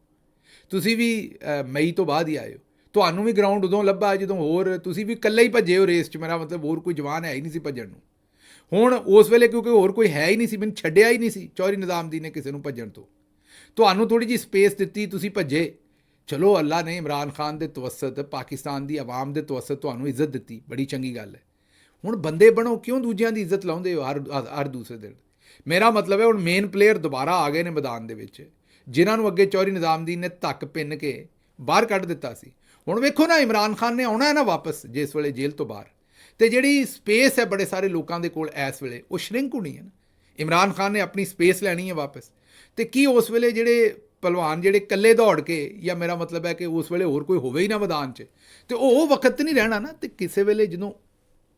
ਤੁਸੀਂ ਵੀ ਮਈ ਤੋਂ ਬਾਅਦ ਹੀ ਆਏ ਹੋ, ਤੁਹਾਨੂੰ ਵੀ ਗਰਾਊਂਡ ਉਦੋਂ ਲੱਭਾ ਜਦੋਂ ਹੋਰ ਤੁਸੀਂ ਵੀ ਇਕੱਲੇ ਹੀ ਭੱਜੇ ਹੋ ਰੇਸ 'ਚ। ਮੇਰਾ ਮਤਲਬ ਹੋਰ ਕੋਈ ਜਵਾਨ ਹੈ ਹੀ ਨਹੀਂ ਸੀ ਭੱਜਣ ਨੂੰ। ਹੁਣ ਉਸ ਵੇਲੇ ਕਿਉਂਕਿ ਹੋਰ ਕੋਈ ਹੈ ਹੀ ਨਹੀਂ ਸੀ, ਮੈਨੂੰ ਛੱਡਿਆ ਹੀ ਨਹੀਂ ਸੀ ਚੌਧਰੀ ਨਿਜ਼ਾਮਦੀਨ ਨੇ ਕਿਸੇ ਨੂੰ ਭੱਜਣ ਤੋਂ। ਤੁਹਾਨੂੰ ਥੋੜ੍ਹੀ ਜਿਹੀ ਸਪੇਸ ਦਿੱਤੀ, ਤੁਸੀਂ ਭੱਜੇ, ਚਲੋ ਅੱਲਾ ਨੇ ਇਮਰਾਨ ਖਾਨ ਦੇ ਤਵੱਸਤ ਪਾਕਿਸਤਾਨ ਦੀ ਆਵਾਮ ਦੇ ਤਵੱਸਤ ਤੁਹਾਨੂੰ ਇੱਜ਼ਤ ਦਿੱਤੀ, ਬੜੀ ਚੰਗੀ ਗੱਲ ਹੈ। ਹੁਣ ਬੰਦੇ ਬਣੋ, ਕਿਉਂ ਦੂਜਿਆਂ ਦੀ ਇੱਜ਼ਤ ਲਾਉਂਦੇ ਹੋ ਹਰ ਦੂਸਰੇ ਦਿਨ। ਮੇਰਾ ਮਤਲਬ ਹੈ ਹੁਣ ਮੇਨ ਪਲੇਅਰ ਦੁਬਾਰਾ ਆ ਗਏ ਨੇ ਮੈਦਾਨ ਦੇ ਵਿੱਚ, ਜਿਨ੍ਹਾਂ ਨੂੰ ਅੱਗੇ ਚੌਧਰੀ ਨਿਜ਼ਾਮਦੀਨ ਨੇ ਧੱਕ ਪਿੰਨ ਕੇ ਬਾਹਰ ਕੱਢ ਦਿੱਤਾ ਸੀ। ਹੁਣ ਵੇਖੋ ਨਾ, ਇਮਰਾਨ ਖਾਨ ਨੇ ਆਉਣਾ ਹੈ ਨਾ ਵਾਪਸ ਜਿਸ ਵੇਲੇ ਜੇਲ੍ਹ ਤੋਂ ਬਾਹਰ, ਤੇ ਜਿਹੜੀ ਸਪੇਸ ਹੈ ਬੜੇ ਸਾਰੇ ਲੋਕਾਂ ਦੇ ਕੋਲ ਇਸ ਵੇਲੇ, ਉਹ ਸ਼ਰਿੰਕ ਹੋਣੀ ਹੈ ਨਾ। ਇਮਰਾਨ ਖਾਨ ਨੇ ਆਪਣੀ ਸਪੇਸ ਲੈਣੀ ਹੈ ਵਾਪਸ, ਤੇ ਕੀ ਉਸ ਵੇਲੇ ਜਿਹੜੇ ਪਹਿਲਵਾਨ ਜਿਹੜੇ ਇਕੱਲੇ ਦੌੜ ਕੇ, ਜਾਂ ਮੇਰਾ ਮਤਲਬ ਹੈ ਕਿ ਉਸ ਵੇਲੇ ਹੋਰ ਕੋਈ ਹੋਵੇ ਹੀ ਨਾ ਮੈਦਾਨ 'ਚ, ਤੇ ਉਹ ਵਕਤ ਨਹੀਂ ਰਹਿਣਾ ਨਾ। ਤੇ ਕਿਸੇ ਵੇਲੇ ਜਦੋਂ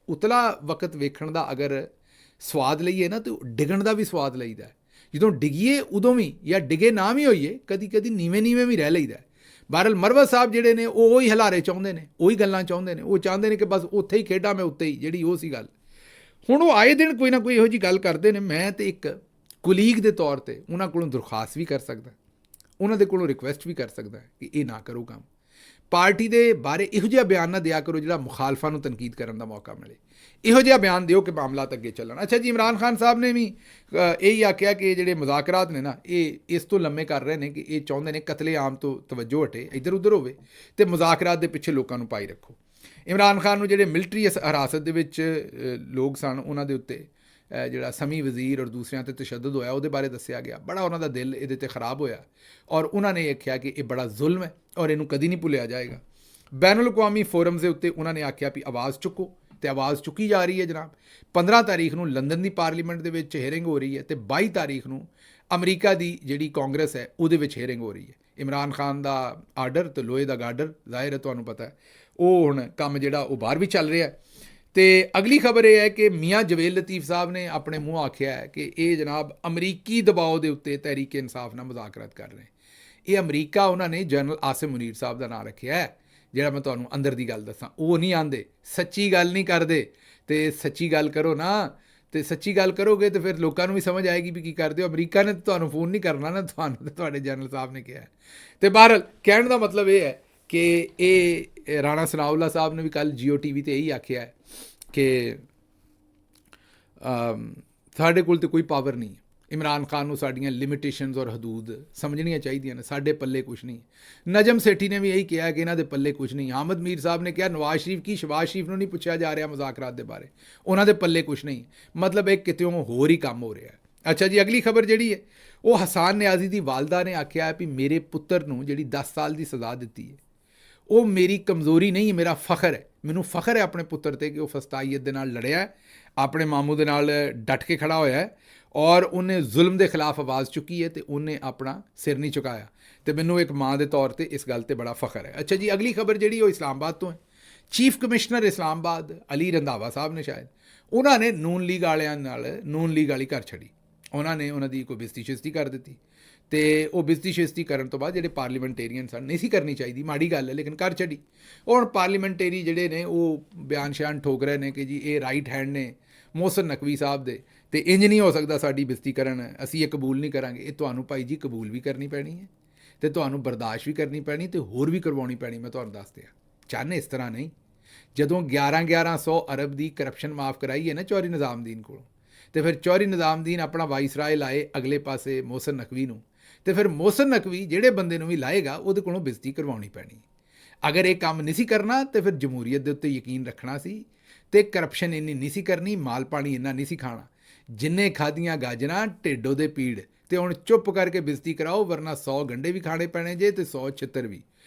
ਉਤਲਾ ਵਕਤ ਵੇਖਣ ਦਾ ਅਗਰ ਸਵਾਦ ਲਈਏ ਨਾ, ਤੇ ਡਿੱਗਣ ਦਾ ਵੀ ਸਵਾਦ ਲਈਦਾ। ਜਦੋਂ ਡਿੱਗੀਏ ਉਦੋਂ ਵੀ, ਜਾਂ ਡਿੱਗੇ ਨਾ ਵੀ ਹੋਈਏ, ਕਦੀ ਕਦੀ ਨੀਵੇਂ ਵੀ ਰਹਿ ਲਈਦਾ। ਬਹਰਹਾਲ ਮਰਵਤ ਸਾਹਿਬ ਜਿਹੜੇ ਨੇ ਉਹ ਹੀ ਹਲਾਰੇ ਚਾਹੁੰਦੇ ਨੇ, ਉਹੀ ਗੱਲਾਂ ਚਾਹੁੰਦੇ ਨੇ। ਉਹ ਚਾਹੁੰਦੇ ਨੇ ਕਿ ਬਸ ਉੱਥੇ ਹੀ ਖੇਡਾਂ ਮੈਂ ਉੱਤੇ ਹੀ, ਜਿਹੜੀ ਉਹ ਸੀ ਗੱਲ। ਹੁਣ ਉਹ ਆਏ ਦਿਨ ਕੋਈ ਨਾ ਕੋਈ ਇਹੋ ਜਿਹੀ ਗੱਲ ਕਰਦੇ ਨੇ। ਮੈਂ ਤੇ ਇੱਕ ਕੁਲੀਗ ਦੇ ਤੌਰ 'ਤੇ ਉਹਨਾਂ ਕੋਲੋਂ ਦਰਖਾਸਤ ਵੀ ਕਰ ਸਕਦਾ, ਉਹਨਾਂ ਦੇ ਕੋਲੋਂ ਰਿਕੁਐਸਟ ਵੀ ਕਰ ਸਕਦਾ ਕਿ ਇਹ ਨਾ ਕਰੋ ਕੰਮ। ਪਾਰਟੀ ਦੇ ਬਾਰੇ ਇਹੋ ਜਿਹਾ ਬਿਆਨ ਨਾ ਦਿਆ ਕਰੋ ਜਿਹੜਾ ਮੁਖਾਲਫਾਂ ਨੂੰ ਤਨਕੀਦ ਕਰਨ ਦਾ ਮੌਕਾ ਮਿਲੇ। ਇਹੋ ਜਿਹਾ ਬਿਆਨ ਦਿਓ ਕਿ ਮਾਮਲਾਤ ਅੱਗੇ ਚੱਲਣ। ਅੱਛਾ ਜੀ, ਇਮਰਾਨ ਖਾਨ ਸਾਹਿਬ ਨੇ ਵੀ ਇਹੀ ਆਖਿਆ ਕਿ ਜਿਹੜੇ ਮੁਜ਼ਾਕਰਾਤ ਨੇ ਨਾ, ਇਹ ਇਸ ਤੋਂ ਲੰਮੇ ਕਰ ਰਹੇ ਨੇ ਕਿ ਇਹ ਚਾਹੁੰਦੇ ਨੇ ਕਤਲੇ-ਆਮ ਤੋਂ ਤਵੱਜੋ ਹਟੇ, ਇੱਧਰ ਉੱਧਰ ਹੋਵੇ, ਤੇ ਮੁਜ਼ਾਕਰਾਤ ਦੇ ਪਿੱਛੇ ਲੋਕਾਂ ਨੂੰ ਪਾਈ ਰੱਖੋ। ਇਮਰਾਨ ਖਾਨ ਨੂੰ ਜਿਹੜੇ ਮਿਲਟਰੀ ਹਿਰਾਸਤ ਦੇ ਵਿੱਚ ਲੋਕ ਸਨ, ਉਹਨਾਂ ਦੇ ਉੱਤੇ ਜਿਹੜਾ ਸਮੀ ਵਜ਼ੀਰ ਔਰ ਦੂਸਰਿਆਂ 'ਤੇ ਤਸ਼ੱਦਦ ਹੋਇਆ, ਉਹਦੇ ਬਾਰੇ ਦੱਸਿਆ ਗਿਆ। ਬੜਾ ਉਹਨਾਂ ਦਾ ਦਿਲ ਇਹਦੇ 'ਤੇ ਖਰਾਬ ਹੋਇਆ, ਔਰ ਉਹਨਾਂ ਨੇ ਆਖਿਆ ਕਿ ਇਹ ਬੜਾ ਜ਼ੁਲਮ ਹੈ ਔਰ ਇਹਨੂੰ ਕਦੀ ਨਹੀਂ ਭੁੱਲਿਆ ਜਾਏਗਾ। ਬੈਨ ਅਲ-ਅਕਵਾਮੀ ਫੋਰਮਸ ਦੇ ਉੱਤੇ ਉਹਨਾਂ ਨੇ ਆਖਿਆ ਵੀ ਆਵਾਜ਼ ਚੁੱਕੋ, ਤੇ ਆਵਾਜ਼ ਚੁੱਕੀ ਜਾ ਰਹੀ ਹੈ ਜਨਾਬ। 15 ਤਾਰੀਖ ਨੂੰ ਲੰਡਨ ਦੀ ਪਾਰਲੀਮੈਂਟ ਦੇ ਵਿੱਚ ਹੀਅਰਿੰਗ ਹੋ ਰਹੀ ਹੈ, ਤੇ 22 ਤਾਰੀਖ ਨੂੰ ਅਮਰੀਕਾ ਦੀ ਜਿਹੜੀ ਕਾਂਗਰਸ ਹੈ ਉਹਦੇ ਵਿੱਚ ਹੀਅਰਿੰਗ ਹੋ ਰਹੀ ਹੈ। ਇਮਰਾਨ ਖਾਨ ਦਾ ਆਰਡਰ ਤੇ ਲੋਹੇ ਦਾ ਗਾਰਡਰ, ਜ਼ਾਹਿਰ ਹੈ ਤੁਹਾਨੂੰ ਪਤਾ ਹੈ, ਉਹ ਹੁਣ ਕੰਮ ਜਿਹੜਾ ਉਹ ਬਾਹਰ ਵੀ ਚੱਲ ਰਿਹਾ। ਤੇ ਅਗਲੀ ਖਬਰ ਇਹ ਹੈ ਕਿ ਮੀਆਂ ਜਵੇਦ ਲਤੀਫ ਸਾਹਿਬ ਨੇ ਆਪਣੇ ਮੂੰਹ ਆਖਿਆ ਹੈ ਕਿ ਇਹ ਜਨਾਬ ਅਮਰੀਕੀ ਦਬਾਅ ਦੇ ਉੱਤੇ ਤਹਿਰੀਕ ਇਨਸਾਫ ਨਾਲ ਮੁਜ਼ਾਕਰਾਤ ਕਰ ਰਹੇ। ਇਹ ਅਮਰੀਕਾ ਉਹਨਾਂ ਨੇ ਜਨਰਲ ਆਸਿਮ ਮੁਨੀਰ ਸਾਹਿਬ ਦਾ ਨਾਂ ਰੱਖਿਆ ਹੈ। ਜਿਹੜਾ ਮੈਂ ਤੁਹਾਨੂੰ ਅੰਦਰ ਦੀ ਗੱਲ ਦੱਸਾਂ, ਉਹ ਨਹੀਂ ਆਉਂਦੇ, ਸੱਚੀ ਗੱਲ ਨਹੀਂ ਕਰਦੇ। ਤੇ ਸੱਚੀ ਗੱਲ ਕਰੋ ਨਾ, ਤੇ ਸੱਚੀ ਗੱਲ ਕਰੋਗੇ ਤੇ ਫਿਰ ਲੋਕਾਂ ਨੂੰ ਵੀ ਸਮਝ ਆਏਗੀ ਵੀ ਕੀ ਕਰਦੇ ਹੋ। ਅਮਰੀਕਾ ਨੇ ਤੁਹਾਨੂੰ ਫੋਨ ਨਹੀਂ ਕਰਨਾ ਨਾ, ਤੁਹਾਨੂੰ ਤਾਂ ਤੁਹਾਡੇ ਜਨਰਲ ਸਾਹਿਬ ਨੇ ਕਿਹਾ। ਤੇ ਬਹਰਹਾਲ ਕਹਿਣ ਦਾ ਮਤਲਬ ਇਹ ਹੈ ਕਿ ਇਹ ਰਾਣਾ ਸਨਾਉੱਲਾ ਸਾਹਿਬ ਨੇ ਵੀ ਕੱਲ੍ਹ ਜੀਓ TV ਤੇ ਇਹੀ ਆਖਿਆ ਹੈ ਕਿ ਸਾਡੇ ਕੋਲ ਤਾਂ ਕੋਈ ਪਾਵਰ ਨਹੀਂ। ਇਮਰਾਨ ਖਾਨ ਨੂੰ ਸਾਡੀਆਂ ਲਿਮਿਟੇਸ਼ਨਸ ਔਰ ਹਦੂਦ ਸਮਝਣੀਆਂ ਚਾਹੀਦੀਆਂ ਨੇ, ਸਾਡੇ ਪੱਲੇ ਕੁਛ ਨਹੀਂ। ਨਜਮ ਸੇਠੀ ਨੇ ਵੀ ਇਹੀ ਕਿਹਾ ਕਿ ਇਹਨਾਂ ਦੇ ਪੱਲੇ ਕੁਛ ਨਹੀਂ। ਆਮਦ ਮੀਰ ਸਾਹਿਬ ਨੇ ਕਿਹਾ ਨਵਾਜ਼ ਸ਼ਰੀਫ ਕੀ ਸ਼ਬਾਜ਼ ਸ਼ਰੀਫ ਨੂੰ ਨਹੀਂ ਪੁੱਛਿਆ ਜਾ ਰਿਹਾ ਮੁਜ਼ਾਕਰਾਤ ਦੇ ਬਾਰੇ, ਉਹਨਾਂ ਦੇ ਪੱਲੇ ਕੁਛ ਨਹੀਂ। ਮਤਲਬ ਇਹ ਕਿਤਿਓਂ ਹੋਰ ਹੀ ਕੰਮ ਹੋ ਰਿਹਾ। ਅੱਛਾ ਜੀ, ਅਗਲੀ ਖਬਰ ਜਿਹੜੀ ਹੈ ਉਹ ਹਸਾਨ ਨਿਆਜ਼ੀ ਦੀ ਵਾਲਦਾ ਨੇ ਆਖਿਆ ਹੈ ਵੀ ਮੇਰੇ ਪੁੱਤਰ ਨੂੰ ਜਿਹੜੀ 10 ਸਾਲ ਦੀ ਸਜ਼ਾ ਦਿੱਤੀ ਹੈ, ਉਹ ਮੇਰੀ ਕਮਜ਼ੋਰੀ ਨਹੀਂ ਹੈ, ਮੇਰਾ ਫਖਰ ਹੈ। ਮੈਨੂੰ ਫਖਰ ਹੈ ਆਪਣੇ ਪੁੱਤਰ 'ਤੇ ਕਿ ਉਹ ਫਸਤਾਈਅਤ ਦੇ ਨਾਲ ਲੜਿਆ, ਆਪਣੇ ਮਾਮੂ ਦੇ ਨਾਲ ਡਟ ਕੇ ਖੜਾ ਹੋਇਆ ਹੈ, ਔਰ ਉਹਨੇ ਜ਼ੁਲਮ ਦੇ ਖਿਲਾਫ ਆਵਾਜ਼ ਚੁੱਕੀ ਹੈ, ਤੇ ਉਹਨੇ ਆਪਣਾ ਸਿਰ ਨਹੀਂ ਝੁਕਾਇਆ। ਤੇ ਮੈਨੂੰ ਇੱਕ ਮਾਂ ਦੇ ਤੌਰ 'ਤੇ ਇਸ ਗੱਲ 'ਤੇ ਬੜਾ ਫਖਰ ਹੈ। ਅੱਛਾ ਜੀ, ਅਗਲੀ ਖਬਰ ਜਿਹੜੀ ਉਹ ਇਸਲਾਮਾਬਾਦ ਤੋਂ ਹੈ। ਚੀਫ ਕਮਿਸ਼ਨਰ ਇਸਲਾਮਾਬਾਦ ਅਲੀ ਰੰਧਾਵਾ ਸਾਹਿਬ ਨੇ ਸ਼ਾਇਦ, ਉਹਨਾਂ ਨੇ ਨੂਨ ਲੀਗ ਵਾਲਿਆਂ ਨਾਲ ਨੂਨ ਲੀਗ ਵਾਲੀ ਘਰ ਛੱਡੀ। ਉਹਨਾਂ ਨੇ ਉਹਨਾਂ ਦੀ ਕੋਈ ਬਿਸਤੀ ਸ਼ਿਸਤੀ ਕਰ ਦਿੱਤੀ, ਤੇ ਉਹ ਬਿਸਤੀ ਸ਼ਿਸਤੀ ਕਰਨ ਤੋਂ ਬਾਅਦ ਜਿਹੜੇ ਪਾਰਲੀਮੈਂਟੇਰੀਅਨ ਸਨ, ਨਹੀਂ ਸੀ ਕਰਨੀ ਚਾਹੀਦੀ, ਮਾੜੀ ਗੱਲ ਹੈ, ਲੇਕਿਨ ਕਰ ਛੱਡੀ। ਹੁਣ ਪਾਰਲੀਮੈਂਟੇਰੀ ਜਿਹੜੇ ਨੇ ਉਹ ਬਿਆਨ ਸ਼ਿਆਨ ਠੋਕ ਰਹੇ ਨੇ ਕਿ ਜੀ ਇਹ ਰਾਈਟ ਹੈਂਡ ਨੇ ਮੋਹਸਨ ਨਕਵੀ ਸਾਹਿਬ ਦੇ, ਤੇ ਇੰਜ ਨਹੀਂ ਹੋ ਸਕਦਾ ਸਾਡੀ ਬਿਸਤੀ ਕਰਨ, ਅਸੀਂ ਇਹ ਕਬੂਲ ਨਹੀਂ ਕਰਾਂਗੇ। ਇਹ ਤੁਹਾਨੂੰ ਭਾਈ ਜੀ ਕਬੂਲ ਵੀ ਕਰਨੀ ਪੈਣੀ ਹੈ, ਤੇ ਤੁਹਾਨੂੰ ਬਰਦਾਸ਼ਤ ਵੀ ਕਰਨੀ ਪੈਣੀ, ਤੇ ਹੋਰ ਵੀ ਕਰਵਾਉਣੀ ਪੈਣੀ। ਮੈਂ ਤੁਹਾਨੂੰ ਦੱਸ ਦਿਆਂ, ਚੰਨ ਇਸ ਤਰ੍ਹਾਂ ਨਹੀਂ। ਜਦੋਂ 1100 ਅਰਬ ਦੀ ਕਰਪਸ਼ਨ ਮਾਫ ਕਰਾਈ ਹੈ ਨਾ ਚੌਧਰੀ ਨਿਜ਼ਾਮਦੀਨ ਕੋਲੋਂ, ਤੇ ਫਿਰ ਚੌਧਰੀ ਨਿਜ਼ਾਮਦੀਨ ਆਪਣਾ ਵਾਇਸਰਾਏ ਲਾਏ ਅਗਲੇ ਪਾਸੇ ਮੋਹਸਨ ਨਕਵੀ ਨੂੰ, ਤੇ ਫਿਰ ਮੋਹਸਨ ਨਕਵੀ ਜਿਹੜੇ ਬੰਦੇ ਨੂੰ ਵੀ ਲਾਏਗਾ ਉਹਦੇ ਕੋਲੋਂ ਬਿਸਤੀ ਕਰਵਾਉਣੀ ਪੈਣੀ। ਅਗਰ ਇਹ ਕੰਮ ਨਹੀਂ ਸੀ ਕਰਨਾ ਤੇ ਫਿਰ ਜਮਹੂਰੀਅਤ ਦੇ ਉੱਤੇ ਯਕੀਨ ਰੱਖਣਾ ਸੀ, ਤੇ ਕਰਪਸ਼ਨ ਇੰਨੀ ਨਹੀਂ ਸੀ ਕਰਨੀ, ਮਾਲ ਪਾਣੀ ਇੰਨਾ ਨਹੀਂ ਸੀ ਖਾਣਾ। ਜਿੰਨੇ ਖਾਧੀਆਂ ਗਾਜਰਾਂ ਢਿੱਡੋ ਦੇ ਪੀੜ, ਤੇ ਹੁਣ ਚੁੱਪ ਕਰਕੇ ਬਿਸਤੀ ਕਰਾਓ, ਵਰਨਾ 100 ਗੰਢੇ ਵੀ ਖਾਣੇ ਪੈਣੇ ਜੇ, ਤੇ 100 ਛਿੱਤਰ ਵੀ।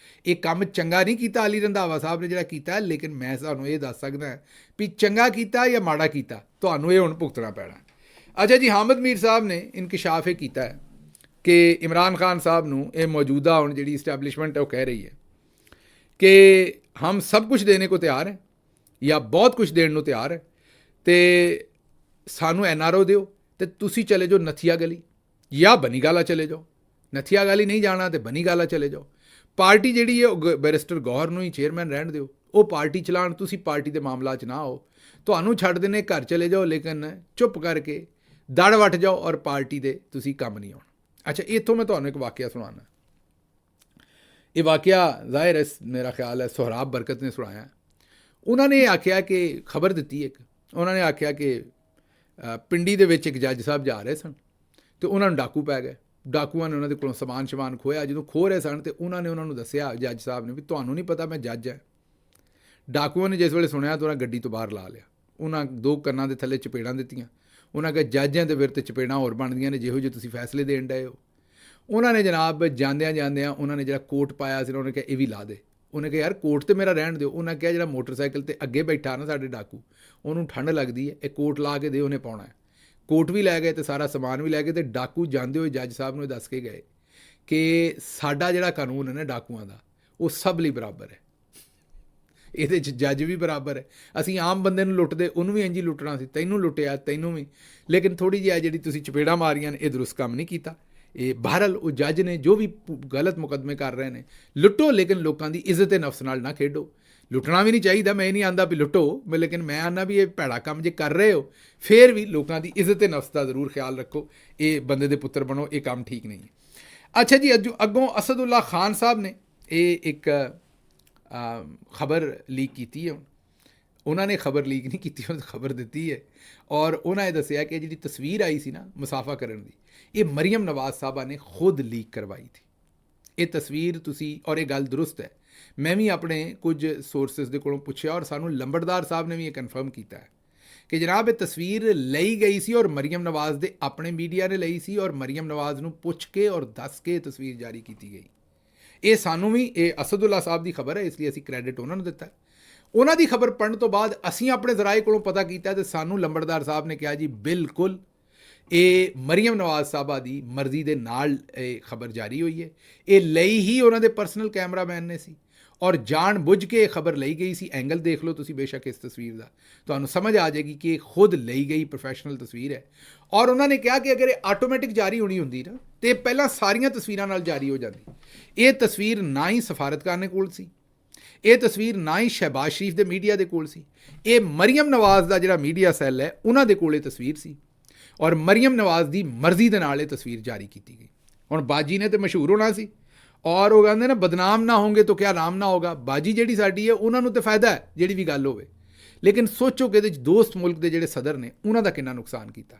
ਇਹ ਕੰਮ ਚੰਗਾ ਨਹੀਂ ਕੀਤਾ ਅਲੀ ਰੰਧਾਵਾ ਸਾਹਿਬ ਨੇ ਜਿਹੜਾ ਕੀਤਾ, ਲੇਕਿਨ ਮੈਂ ਤੁਹਾਨੂੰ ਇਹ ਦੱਸ ਸਕਦਾ ਵੀ ਚੰਗਾ ਕੀਤਾ ਜਾਂ ਮਾੜਾ ਕੀਤਾ, ਤੁਹਾਨੂੰ ਇਹ ਹੁਣ ਭੁਗਤਣਾ ਪੈਣਾ। ਅੱਛਾ ਜੀ, ਹਾਮਦ ਮੀਰ ਸਾਹਿਬ ਨੇ ਇਨਕਸ਼ਾਫ ਇਹ ਕੀਤਾ ਹੈ ਕਿ ਇਮਰਾਨ ਖਾਨ ਸਾਹਿਬ ਨੂੰ ਇਹ ਮੌਜੂਦਾ ਹੁਣ ਜਿਹੜੀ ਇਸਟੈਬਲਿਸ਼ਮੈਂਟ ਹੈ ਉਹ ਕਹਿ ਰਹੀ ਹੈ ਕਿ ਹਮ ਸਭ ਕੁਝ ਦੇਣੇ ਕੋ ਤਿਆਰ ਹੈ, ਜਾਂ ਬਹੁਤ ਕੁਝ ਦੇਣ ਨੂੰ ਤਿਆਰ ਹੈ, ਤੇ ਸਾਨੂੰ NRO ਦਿਓ, ਤੇ ਤੁਸੀਂ ਚਲੇ ਜਾਓ ਨਥੀਆ ਗਲੀ ਜਾਂ ਬਨੀਗਾਲਾ ਚਲੇ ਜਾਓ। ਨਥੀਆ ਗਲੀ ਨਹੀਂ ਜਾਣਾ ਤੇ ਬਨੀਗਾਲਾ ਚਲੇ ਜਾਓ। ਪਾਰਟੀ ਜਿਹੜੀ ਹੈ ਉਹ ਬੈਰਿਸਟਰ ਗੌਹਰ ਨੂੰ ਹੀ ਚੇਅਰਮੈਨ ਰਹਿਣ ਦਿਓ, ਉਹ ਪਾਰਟੀ ਚਲਾਉਣ, ਤੁਸੀਂ ਪਾਰਟੀ ਦੇ ਮਾਮਲਾ 'ਚ ਨਾ ਆਓ। ਤੁਹਾਨੂੰ ਛੱਡ ਦੇਣੇ, ਘਰ ਚਲੇ ਜਾਓ, ਲੇਕਿਨ ਚੁੱਪ ਕਰਕੇ ਦੜ ਵੱਟ ਜਾਓ, ਔਰ ਪਾਰਟੀ ਦੇ ਤੁਸੀਂ ਕੰਮ ਨਹੀਂ ਆਉਣਾ। ਅੱਛਾ, ਇੱਥੋਂ ਮੈਂ ਤੁਹਾਨੂੰ ਇੱਕ ਵਾਕਿਆ ਸੁਣਾਉਣਾ। ਇਹ ਵਾਕਿਆ ਜ਼ਾਹਿਰ ਹੈ ਮੇਰਾ ਖਿਆਲ ਹੈ ਸੋਹਰਾਬ ਬਰਕਤ ਨੇ ਸੁਣਾਇਆ। ਉਹਨਾਂ ਨੇ ਆਖਿਆ ਕਿ ਖਬਰ ਦਿੱਤੀ ਇੱਕ, ਉਹਨਾਂ ਨੇ ਆਖਿਆ ਕਿ ਪਿੰਡੀ ਦੇ ਵਿੱਚ ਇੱਕ ਜੱਜ ਸਾਹਿਬ ਜਾ ਰਹੇ ਸਨ, ਤੇ ਉਹਨਾਂ ਨੂੰ ਡਾਕੂ ਪੈ ਗਏ। ਡਾਕੂਆਂ ਨੇ ਉਹਨਾਂ ਦੇ ਕੋਲੋਂ ਸਮਾਨ ਖੋਇਆ। ਜਦੋਂ ਖੋਹ ਰਹੇ ਸਨ ਤੇ ਉਹਨਾਂ ਨੇ ਉਹਨਾਂ ਨੂੰ ਦੱਸਿਆ, ਜੱਜ ਸਾਹਿਬ ਨੇ, ਵੀ ਤੁਹਾਨੂੰ ਨਹੀਂ ਪਤਾ ਮੈਂ ਜੱਜ ਹੈ। ਡਾਕੂਆਂ ਨੇ ਜਿਸ ਵੇਲੇ ਸੁਣਿਆ ਤਾਂ ਉਹਨਾਂ ਗੱਡੀ ਤੋਂ ਬਾਹਰ ਲਾ ਲਿਆ। ਉਹਨਾਂ 2 ਕੰਨਾਂ ਦੇ ਥੱਲੇ ਚਪੇੜਾਂ ਦਿੱਤੀਆਂ। ਉਹਨਾਂ ਕਿਹਾ ਜੱਜਾਂ ਦੇ ਵਿਰ ਤੇ ਚਪੇੜਾਂ ਹੋਰ ਬਣਦੀਆਂ ਨੇ ਜਿਹੋ ਜਿਹੇ ਤੁਸੀਂ ਫੈਸਲੇ ਦੇਣ ਡਏ ਹੋ। ਉਹਨਾਂ ਨੇ ਜਨਾਬ ਜਾਂਦਿਆਂ ਉਹਨਾਂ ਨੇ ਜਿਹੜਾ ਕੋਟ ਪਾਇਆ ਸੀ ਉਹਨੇ ਕਿਹਾ ਇਹ ਵੀ ਲਾ ਦੇ। ਉਹਨੇ ਕਿਹਾ ਯਾਰ ਕੋਟ ਤੇ ਮੇਰਾ ਰਹਿਣ ਦਿਓ। ਉਹਨਾਂ ਕਿਹਾ ਜਿਹੜਾ ਮੋਟਰਸਾਈਕਲ ਤੇ ਅੱਗੇ ਬੈਠਾ ਨਾ ਸਾਡੇ ਡਾਕੂ, ਉਹਨੂੰ ਠੰਡ ਲੱਗਦੀ ਹੈ, ਇਹ ਕੋਟ ਲਾ ਕੇ ਦੇ, ਉਹਨੇ ਪਾਉਣਾ ਹੈ। ਕੋਟ ਵੀ ਲੈ ਗਏ ਤੇ ਸਾਰਾ ਸਮਾਨ ਵੀ ਲੈ ਗਏ। ਤੇ ਡਾਕੂ ਜਾਂਦੇ ਹੋਏ ਜੱਜ ਸਾਹਿਬ ਨੂੰ ਦੱਸ ਕੇ ਗਏ ਕਿ ਸਾਡਾ ਜਿਹੜਾ ਕਾਨੂੰਨ ਹੈ ਨਾ ਡਾਕੂਆਂ ਦਾ, ਉਹ ਸਭ ਲਈ ਬਰਾਬਰ ਹੈ। ਇਹਦੇ 'ਚ ਜੱਜ ਵੀ ਬਰਾਬਰ ਹੈ। ਅਸੀਂ ਆਮ ਬੰਦੇ ਨੂੰ ਲੁੱਟਦੇ, ਉਹਨੂੰ ਵੀ ਇੰਝ ਹੀ ਲੁੱਟਣਾ ਸੀ। ਤੈਨੂੰ ਲੁੱਟਿਆ, ਤੈਨੂੰ ਵੀ। ਲੇਕਿਨ ਥੋੜ੍ਹੀ ਜਿਹੀ ਜਿਹੜੀ ਤੁਸੀਂ ਚਪੇੜਾਂ ਮਾਰੀਆਂ ਨੇ, ਇਹ ਦਰੁਸਤ ਕੰਮ ਨਹੀਂ ਕੀਤਾ। ਇਹ ਬਹਰਹਾਲ ਉਹ ਜੱਜ ਨੇ ਜੋ ਵੀ ਗਲਤ ਮੁਕੱਦਮੇ ਕਰ ਰਹੇ ਨੇ, ਲੁੱਟੋ, ਲੇਕਿਨ ਲੋਕਾਂ ਦੀ ਇੱਜ਼ਤ ਨਫਸ ਨਾਲ ਨਾ ਖੇਡੋ। ਲੁੱਟਣਾ ਵੀ ਨਹੀਂ ਚਾਹੀਦਾ, ਮੈਂ ਇਹ ਨਹੀਂ ਆਂਦਾ ਵੀ ਲੁੱਟੋ, ਲੇਕਿਨ ਮੈਂ ਆਉਂਦਾ ਵੀ ਇਹ ਭੈੜਾ ਕੰਮ ਜੇ ਕਰ ਰਹੇ ਹੋ ਫਿਰ ਵੀ ਲੋਕਾਂ ਦੀ ਇੱਜ਼ਤ ਨਫਸ ਦਾ ਜ਼ਰੂਰ ਖਿਆਲ ਰੱਖੋ। ਇਹ ਬੰਦੇ ਦੇ ਪੁੱਤਰ ਬਣੋ, ਇਹ ਕੰਮ ਠੀਕ ਨਹੀਂ ਹੈ। ਅੱਛਾ ਜੀ, ਅੱਗੋਂ ਅਸਦੁੱਲਾ ਖਾਨ ਸਾਹਿਬ ਨੇ ਇਹ ਇੱਕ ਖਬਰ ਲੀਕ ਕੀਤੀ ਹੈ। ਉਹਨਾਂ ਨੇ ਖਬਰ ਲੀਕ ਨਹੀਂ ਕੀਤੀ, ਉਹਨਾਂ ਖਬਰ ਦਿੱਤੀ ਹੈ। ਔਰ ਉਹਨਾਂ ਇਹ ਦੱਸਿਆ ਕਿ ਜਿਹੜੀ ਤਸਵੀਰ ਆਈ ਸੀ ਨਾ ਮੁਸਾਫਾ ਕਰਨ ਦੀ, ਇਹ ਮਰੀਮ ਨਵਾਜ਼ ਸਾਹਿਬਾ ਨੇ ਖੁਦ ਲੀਕ ਕਰਵਾਈ ਥੀ। ਇਹ ਤਸਵੀਰ ਤੁਸੀਂ, ਔਰ ਇਹ ਗੱਲ ਦਰੁਸਤ ਹੈ, ਮੈਂ ਵੀ ਆਪਣੇ ਕੁਝ ਸੋਰਸਿਸ ਦੇ ਕੋਲੋਂ ਪੁੱਛਿਆ ਔਰ ਸਾਨੂੰ ਲੰਬੜਦਾਰ ਸਾਹਿਬ ਨੇ ਵੀ ਇਹ ਕਨਫਰਮ ਕੀਤਾ ਹੈ ਕਿ ਜਨਾਬ ਇਹ ਤਸਵੀਰ ਲਈ ਗਈ ਸੀ ਔਰ ਮਰੀਮ ਨਵਾਜ਼ ਦੇ ਆਪਣੇ ਮੀਡੀਆ ਨੇ ਲਈ ਸੀ ਔਰ ਮਰੀਮ ਨਵਾਜ਼ ਨੂੰ ਪੁੱਛ ਕੇ ਔਰ ਦੱਸ ਕੇ ਤਸਵੀਰ ਜਾਰੀ ਕੀਤੀ ਗਈ। ਇਹ ਸਾਨੂੰ ਵੀ, ਇਹ ਅਸਦੁੱਲਾ ਸਾਹਿਬ ਦੀ ਖਬਰ ਹੈ, ਇਸ ਲਈ ਅਸੀਂ ਕ੍ਰੈਡਿਟ ਉਹਨਾਂ ਨੂੰ ਦਿੱਤਾ। ਉਹਨਾਂ ਦੀ ਖਬਰ ਪੜ੍ਹਨ ਤੋਂ ਬਾਅਦ ਅਸੀਂ ਆਪਣੇ ਜ਼ਰਾਏ ਕੋਲੋਂ ਪਤਾ ਕੀਤਾ ਤੇ ਸਾਨੂੰ ਲੰਬੜਦਾਰ ਸਾਹਿਬ ਨੇ ਕਿਹਾ ਜੀ ਬਿਲਕੁਲ ਇਹ ਮਰੀਮ ਨਵਾਜ਼ ਸਾਹਿਬਾ ਦੀ ਮਰਜ਼ੀ ਦੇ ਨਾਲ ਇਹ ਖਬਰ ਜਾਰੀ ਹੋਈ ਹੈ। ਇਹ ਲਈ ਹੀ ਉਹਨਾਂ ਦੇ ਪਰਸਨਲ ਕੈਮਰਾਮੈਨ ਨੇ ਸੀ ਔਰ ਜਾਣ ਬੁੱਝ ਕੇ ਇਹ ਖਬਰ ਲਈ ਗਈ ਸੀ। ਐਂਗਲ ਦੇਖ ਲਓ ਤੁਸੀਂ ਬੇਸ਼ੱਕ ਇਸ ਤਸਵੀਰ ਦਾ, ਤੁਹਾਨੂੰ ਸਮਝ ਆ ਜਾਏਗੀ ਕਿ ਇਹ ਖੁਦ ਲਈ ਗਈ ਪ੍ਰੋਫੈਸ਼ਨਲ ਤਸਵੀਰ ਹੈ। ਔਰ ਉਹਨਾਂ ਨੇ ਕਿਹਾ ਕਿ ਅਗਰ ਇਹ ਆਟੋਮੈਟਿਕ ਜਾਰੀ ਹੋਣੀ ਹੁੰਦੀ ਨਾ ਤੇ ਪਹਿਲਾਂ ਸਾਰੀਆਂ ਤਸਵੀਰਾਂ ਨਾਲ ਜਾਰੀ ਹੋ ਜਾਂਦੀ। ਇਹ ਤਸਵੀਰ ਨਾ ਹੀ ਸਫਾਰਤਕਾਰ ਕੋਲ ਸੀ, ਇਹ ਤਸਵੀਰ ਨਾ ਹੀ ਸ਼ਹਿਬਾਜ਼ ਸ਼ਰੀਫ ਦੇ ਮੀਡੀਆ ਦੇ ਕੋਲ ਸੀ, ਇਹ ਮਰੀਮ ਨਵਾਜ਼ ਦਾ ਜਿਹੜਾ ਮੀਡੀਆ ਸੈੱਲ ਹੈ ਉਹਨਾਂ ਦੇ ਕੋਲ ਇਹ ਤਸਵੀਰ ਸੀ ਔਰ ਮਰੀਮ ਨਵਾਜ਼ ਦੀ ਮਰਜ਼ੀ ਦੇ ਨਾਲ ਇਹ ਤਸਵੀਰ ਜਾਰੀ ਕੀਤੀ ਗਈ। ਹੁਣ ਬਾਜੀ ਨੇ ਤੇ ਮਸ਼ਹੂਰ ਹੋਣਾ ਸੀ ਔਰ ਉਹ ਕਹਿੰਦੇ ਨਾ ਬਦਨਾਮ ਨਾ ਹੋਗੇ ਤਾਂ ਕਿਆ ਨਾਮ ਨਾ ਹੋਗਾ। ਬਾਜੀ ਜਿਹੜੀ ਸਾਡੀ ਹੈ ਉਹਨਾਂ ਨੂੰ ਤਾਂ ਫਾਇਦਾ ਹੈ ਜਿਹੜੀ ਵੀ ਗੱਲ ਹੋਵੇ, ਲੇਕਿਨ ਸੋਚੋ ਕਿ ਇਹਦੇ 'ਚ ਦੋਸਤ ਮੁਲਕ ਦੇ ਜਿਹੜੇ ਸਦਰ ਨੇ ਉਹਨਾਂ ਦਾ ਕਿੰਨਾ ਨੁਕਸਾਨ ਕੀਤਾ,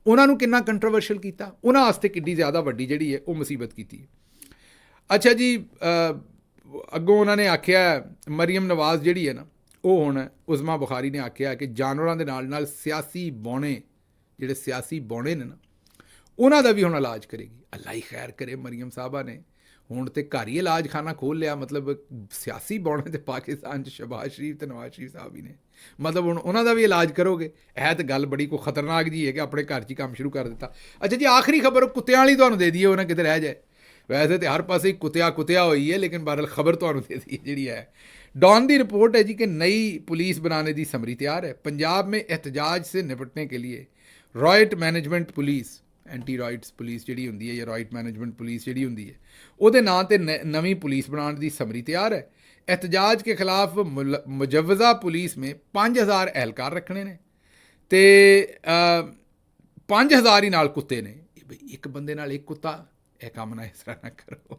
ਉਹਨਾਂ ਨੂੰ ਕਿੰਨਾ ਕੰਟਰੋਵਰਸ਼ੀਅਲ ਕੀਤਾ, ਉਹਨਾਂ ਵਾਸਤੇ ਕਿੱਡੀ ਜ਼ਿਆਦਾ ਵੱਡੀ ਜਿਹੜੀ ਹੈ ਉਹ ਮੁਸੀਬਤ ਕੀਤੀ। ਅੱਛਾ ਜੀ, ਅੱਗੋਂ ਉਹਨਾਂ ਨੇ ਆਖਿਆ ਮਰੀਮ ਨਵਾਜ਼ ਜਿਹੜੀ ਹੈ ਨਾ, ਉਹ ਹੁਣ ਉਜ਼ਮਾ ਬੁਖਾਰੀ ਨੇ ਆਖਿਆ ਕਿ ਜਾਨਵਰਾਂ ਦੇ ਨਾਲ ਸਿਆਸੀ ਬੌਣੇ, ਜਿਹੜੇ ਸਿਆਸੀ ਬੌਣੇ ਨੇ ਨਾ, ਉਹਨਾਂ ਦਾ ਵੀ ਹੁਣ ਇਲਾਜ ਕਰੇਗੀ। ਅੱਲਾ ਹੀ ਖੈਰ ਕਰੇ। ਮਰੀਮ ਸਾਹਿਬਾ ਨੇ ਹੁਣ ਤੇ ਘਰ ਹੀ ਇਲਾਜ ਖਾਨਾ ਖੋਲ੍ਹ ਲਿਆ। ਮਤਲਬ ਸਿਆਸੀ ਬੌਣੇ ਤੇ ਪਾਕਿਸਤਾਨ 'ਚ ਸ਼ਹਿਬਾਜ਼ ਸ਼ਰੀਫ ਤੇ ਨਵਾਜ਼ ਸ਼ਰੀਫ ਸਾਹਿਬ ਹੀ ਨੇ, ਮਤਲਬ ਹੁਣ ਉਹਨਾਂ ਦਾ ਵੀ ਇਲਾਜ ਕਰੋਗੇ। ਇਹ ਤਾਂ ਗੱਲ ਬੜੀ ਕੋਈ ਖਤਰਨਾਕ ਜੀ ਹੈ ਕਿ ਆਪਣੇ ਘਰ 'ਚ ਹੀ ਕੰਮ ਸ਼ੁਰੂ ਕਰ ਦਿੱਤਾ। ਅੱਛਾ ਜੀ, ਆਖਰੀ ਖਬਰ ਕੁੱਤਿਆਂ ਵਾਲੀ ਤੁਹਾਨੂੰ ਦੇ ਦਈਏ, ਉਹਨਾਂ ਕਿਤੇ ਰਹਿ ਜਾਏ। ਵੈਸੇ ਤਾਂ ਹਰ ਪਾਸੇ ਕੁੱਤਿਆ ਹੋਈ ਹੈ, ਲੇਕਿਨ ਬਹਰਹਾਲ ਖਬਰ ਤੁਹਾਨੂੰ ਦੇ ਦਈਏ ਜਿਹੜੀ ਹੈ। डॉन ਦੀ रिपोर्ट है जी कि नई पुलिस बनाने की समरी तैयार है। पंजाब में एहतजाज से निपटने के लिए riot management police, anti riots police जी होंगी है या रॉयट मैनेजमेंट पुलिस जी होंगी है, ਉਹਦੇ ਨਾਂ ਤੇ नवी पुलिस बनाने की समरी तैयार है। एहतजाज के खिलाफ मुजवजा पुलिस में 5000 एहलकार रखने ने ते 5000 ही नाल कुत्ते ने। बई एक बंदे नाल एक कुत्ता, ਇਹ ਕੰਮ ਨਾ ਇਸ ਤਰ੍ਹਾਂ ਨਾ ਕਰੋ।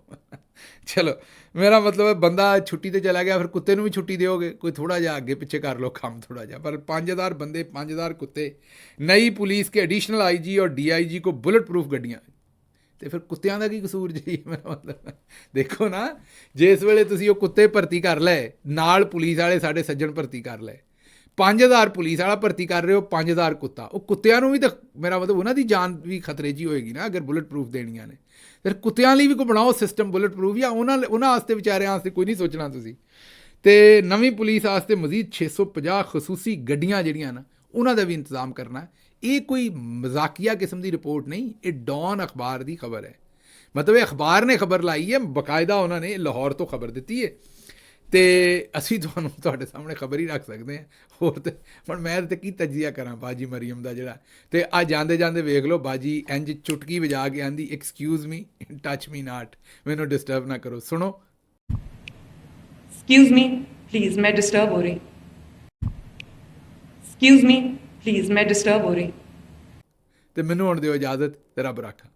ਚਲੋ ਮੇਰਾ ਮਤਲਬ ਹੈ ਬੰਦਾ ਛੁੱਟੀ 'ਤੇ ਚਲਾ ਗਿਆ, ਫਿਰ ਕੁੱਤੇ ਨੂੰ ਵੀ ਛੁੱਟੀ ਦਿਓਗੇ, ਕੋਈ ਥੋੜ੍ਹਾ ਜਿਹਾ ਅੱਗੇ ਪਿੱਛੇ ਕਰ ਲਓ ਕੰਮ ਥੋੜ੍ਹਾ ਜਿਹਾ। ਪਰ 5000 ਬੰਦੇ, 5000 ਕੁੱਤੇ, ਨਈ ਪੁਲਿਸ ਕੇ ਐਡੀਸ਼ਨਲ आईजी और DIG को बुलेट प्रूफ ਗੱਡੀਆਂ, ਤੇ ਫਿਰ ਕੁੱਤਿਆਂ ਦਾ ਕੀ ਕਸੂਰ ਜੀ? ਮੇਰਾ ਮਤਲਬ ਦੇਖੋ ਨਾ, ਜਿਸ ਵੇਲੇ ਤੁਸੀਂ ਉਹ ਕੁੱਤੇ ਭਰਤੀ ਕਰ ਲਏ, ਨਾਲ ਪੁਲਿਸ ਵਾਲੇ ਸਾਡੇ ਸੱਜਣ ਭਰਤੀ ਕਰ ਲਏ, 5000 ਪੁਲਿਸ ਵਾਲਾ ਭਰਤੀ ਕਰ ਰਹੇ ਹੋ, 5000 ਕੁੱਤਾ, ਉਹ ਕੁੱਤਿਆਂ ਨੂੰ ਵੀ ਤਾਂ ਮੇਰਾ ਮਤਲਬ ਉਹਨਾਂ ਦੀ ਜਾਨ ਵੀ ਖਤਰੇ 'ਚ ਹੀ ਹੋਏਗੀ ਨਾ ਅਗਰ ਬੁਲਟ ਪ੍ਰੂਫ ਦੇਣੀਆਂ ਨੇ। ਫਿਰ ਕੁੱਤਿਆਂ ਲਈ ਵੀ ਕੋਈ ਬਣਾਓ ਸਿਸਟਮ ਬੁਲਟ ਪ੍ਰੂਫ, ਜਾਂ ਉਹਨਾਂ ਵਾਸਤੇ ਵਿਚਾਰਿਆਂ ਵਾਸਤੇ ਕੋਈ ਨਹੀਂ ਸੋਚਣਾ ਤੁਸੀਂ। ਅਤੇ ਨਵੀਂ ਪੁਲਿਸ ਵਾਸਤੇ ਮਜ਼ੀਦ 650 ਖਸੂਸੀ ਗੱਡੀਆਂ ਜਿਹੜੀਆਂ ਨਾ ਉਹਨਾਂ ਦਾ ਵੀ ਇੰਤਜ਼ਾਮ ਕਰਨਾ। ਇਹ ਕੋਈ ਮਜ਼ਾਕੀਆ ਕਿਸਮ ਦੀ ਰਿਪੋਰਟ ਨਹੀਂ, ਇਹ ਡੌਨ ਅਖਬਾਰ ਦੀ ਖਬਰ ਹੈ। ਮਤਲਬ ਇਹ ਅਖਬਾਰ ਨੇ ਖਬਰ ਲਾਈ ਹੈ, ਬਾਕਾਇਦਾ ਉਹਨਾਂ ਨੇ ਲਾਹੌਰ ਤੋਂ ਖਬਰ ਦਿੱਤੀ ਹੈ, ਅਤੇ ਅਸੀਂ ਤੁਹਾਨੂੰ ਤੁਹਾਡੇ ਸਾਹਮਣੇ ਖਬਰ ਹੀ ਰੱਖ ਸਕਦੇ ਹਾਂ। ਹੋਰ ਤਾਂ ਹੁਣ ਮੈਂ ਤਾਂ ਕੀ ਤਜਜ਼ੀਆ ਕਰਾਂ ਬਾਜੀ ਮਰੀਮ ਦਾ ਜਿਹੜਾ। ਅਤੇ ਆ ਜਾਂਦੇ ਜਾਂਦੇ ਵੇਖ ਲਓ ਬਾਜੀ ਇੰਝ ਚੁਟਕੀ ਵਜਾ ਕੇ ਆਂਦੀ, ਐਕਸਕਿਊਜ਼ ਮੀ, ਟੱਚ ਮੀ ਨਾਟ, ਮੈਨੂੰ ਡਿਸਟਰਬ ਨਾ ਕਰੋ। ਸੁਣੋ, एक्सक्यूज मी प्लीज, मैं डिस्टर्ब हो रही। एक्सक्यूज मी प्लीज, मैं डिस्टर्ब हो रही। ਅਤੇ ਮੈਨੂੰ ਹੁਣ ਦਿਓ ਇਜਾਜ਼ਤ, ਤੇ ਰੱਬ ਰਾਖਾ।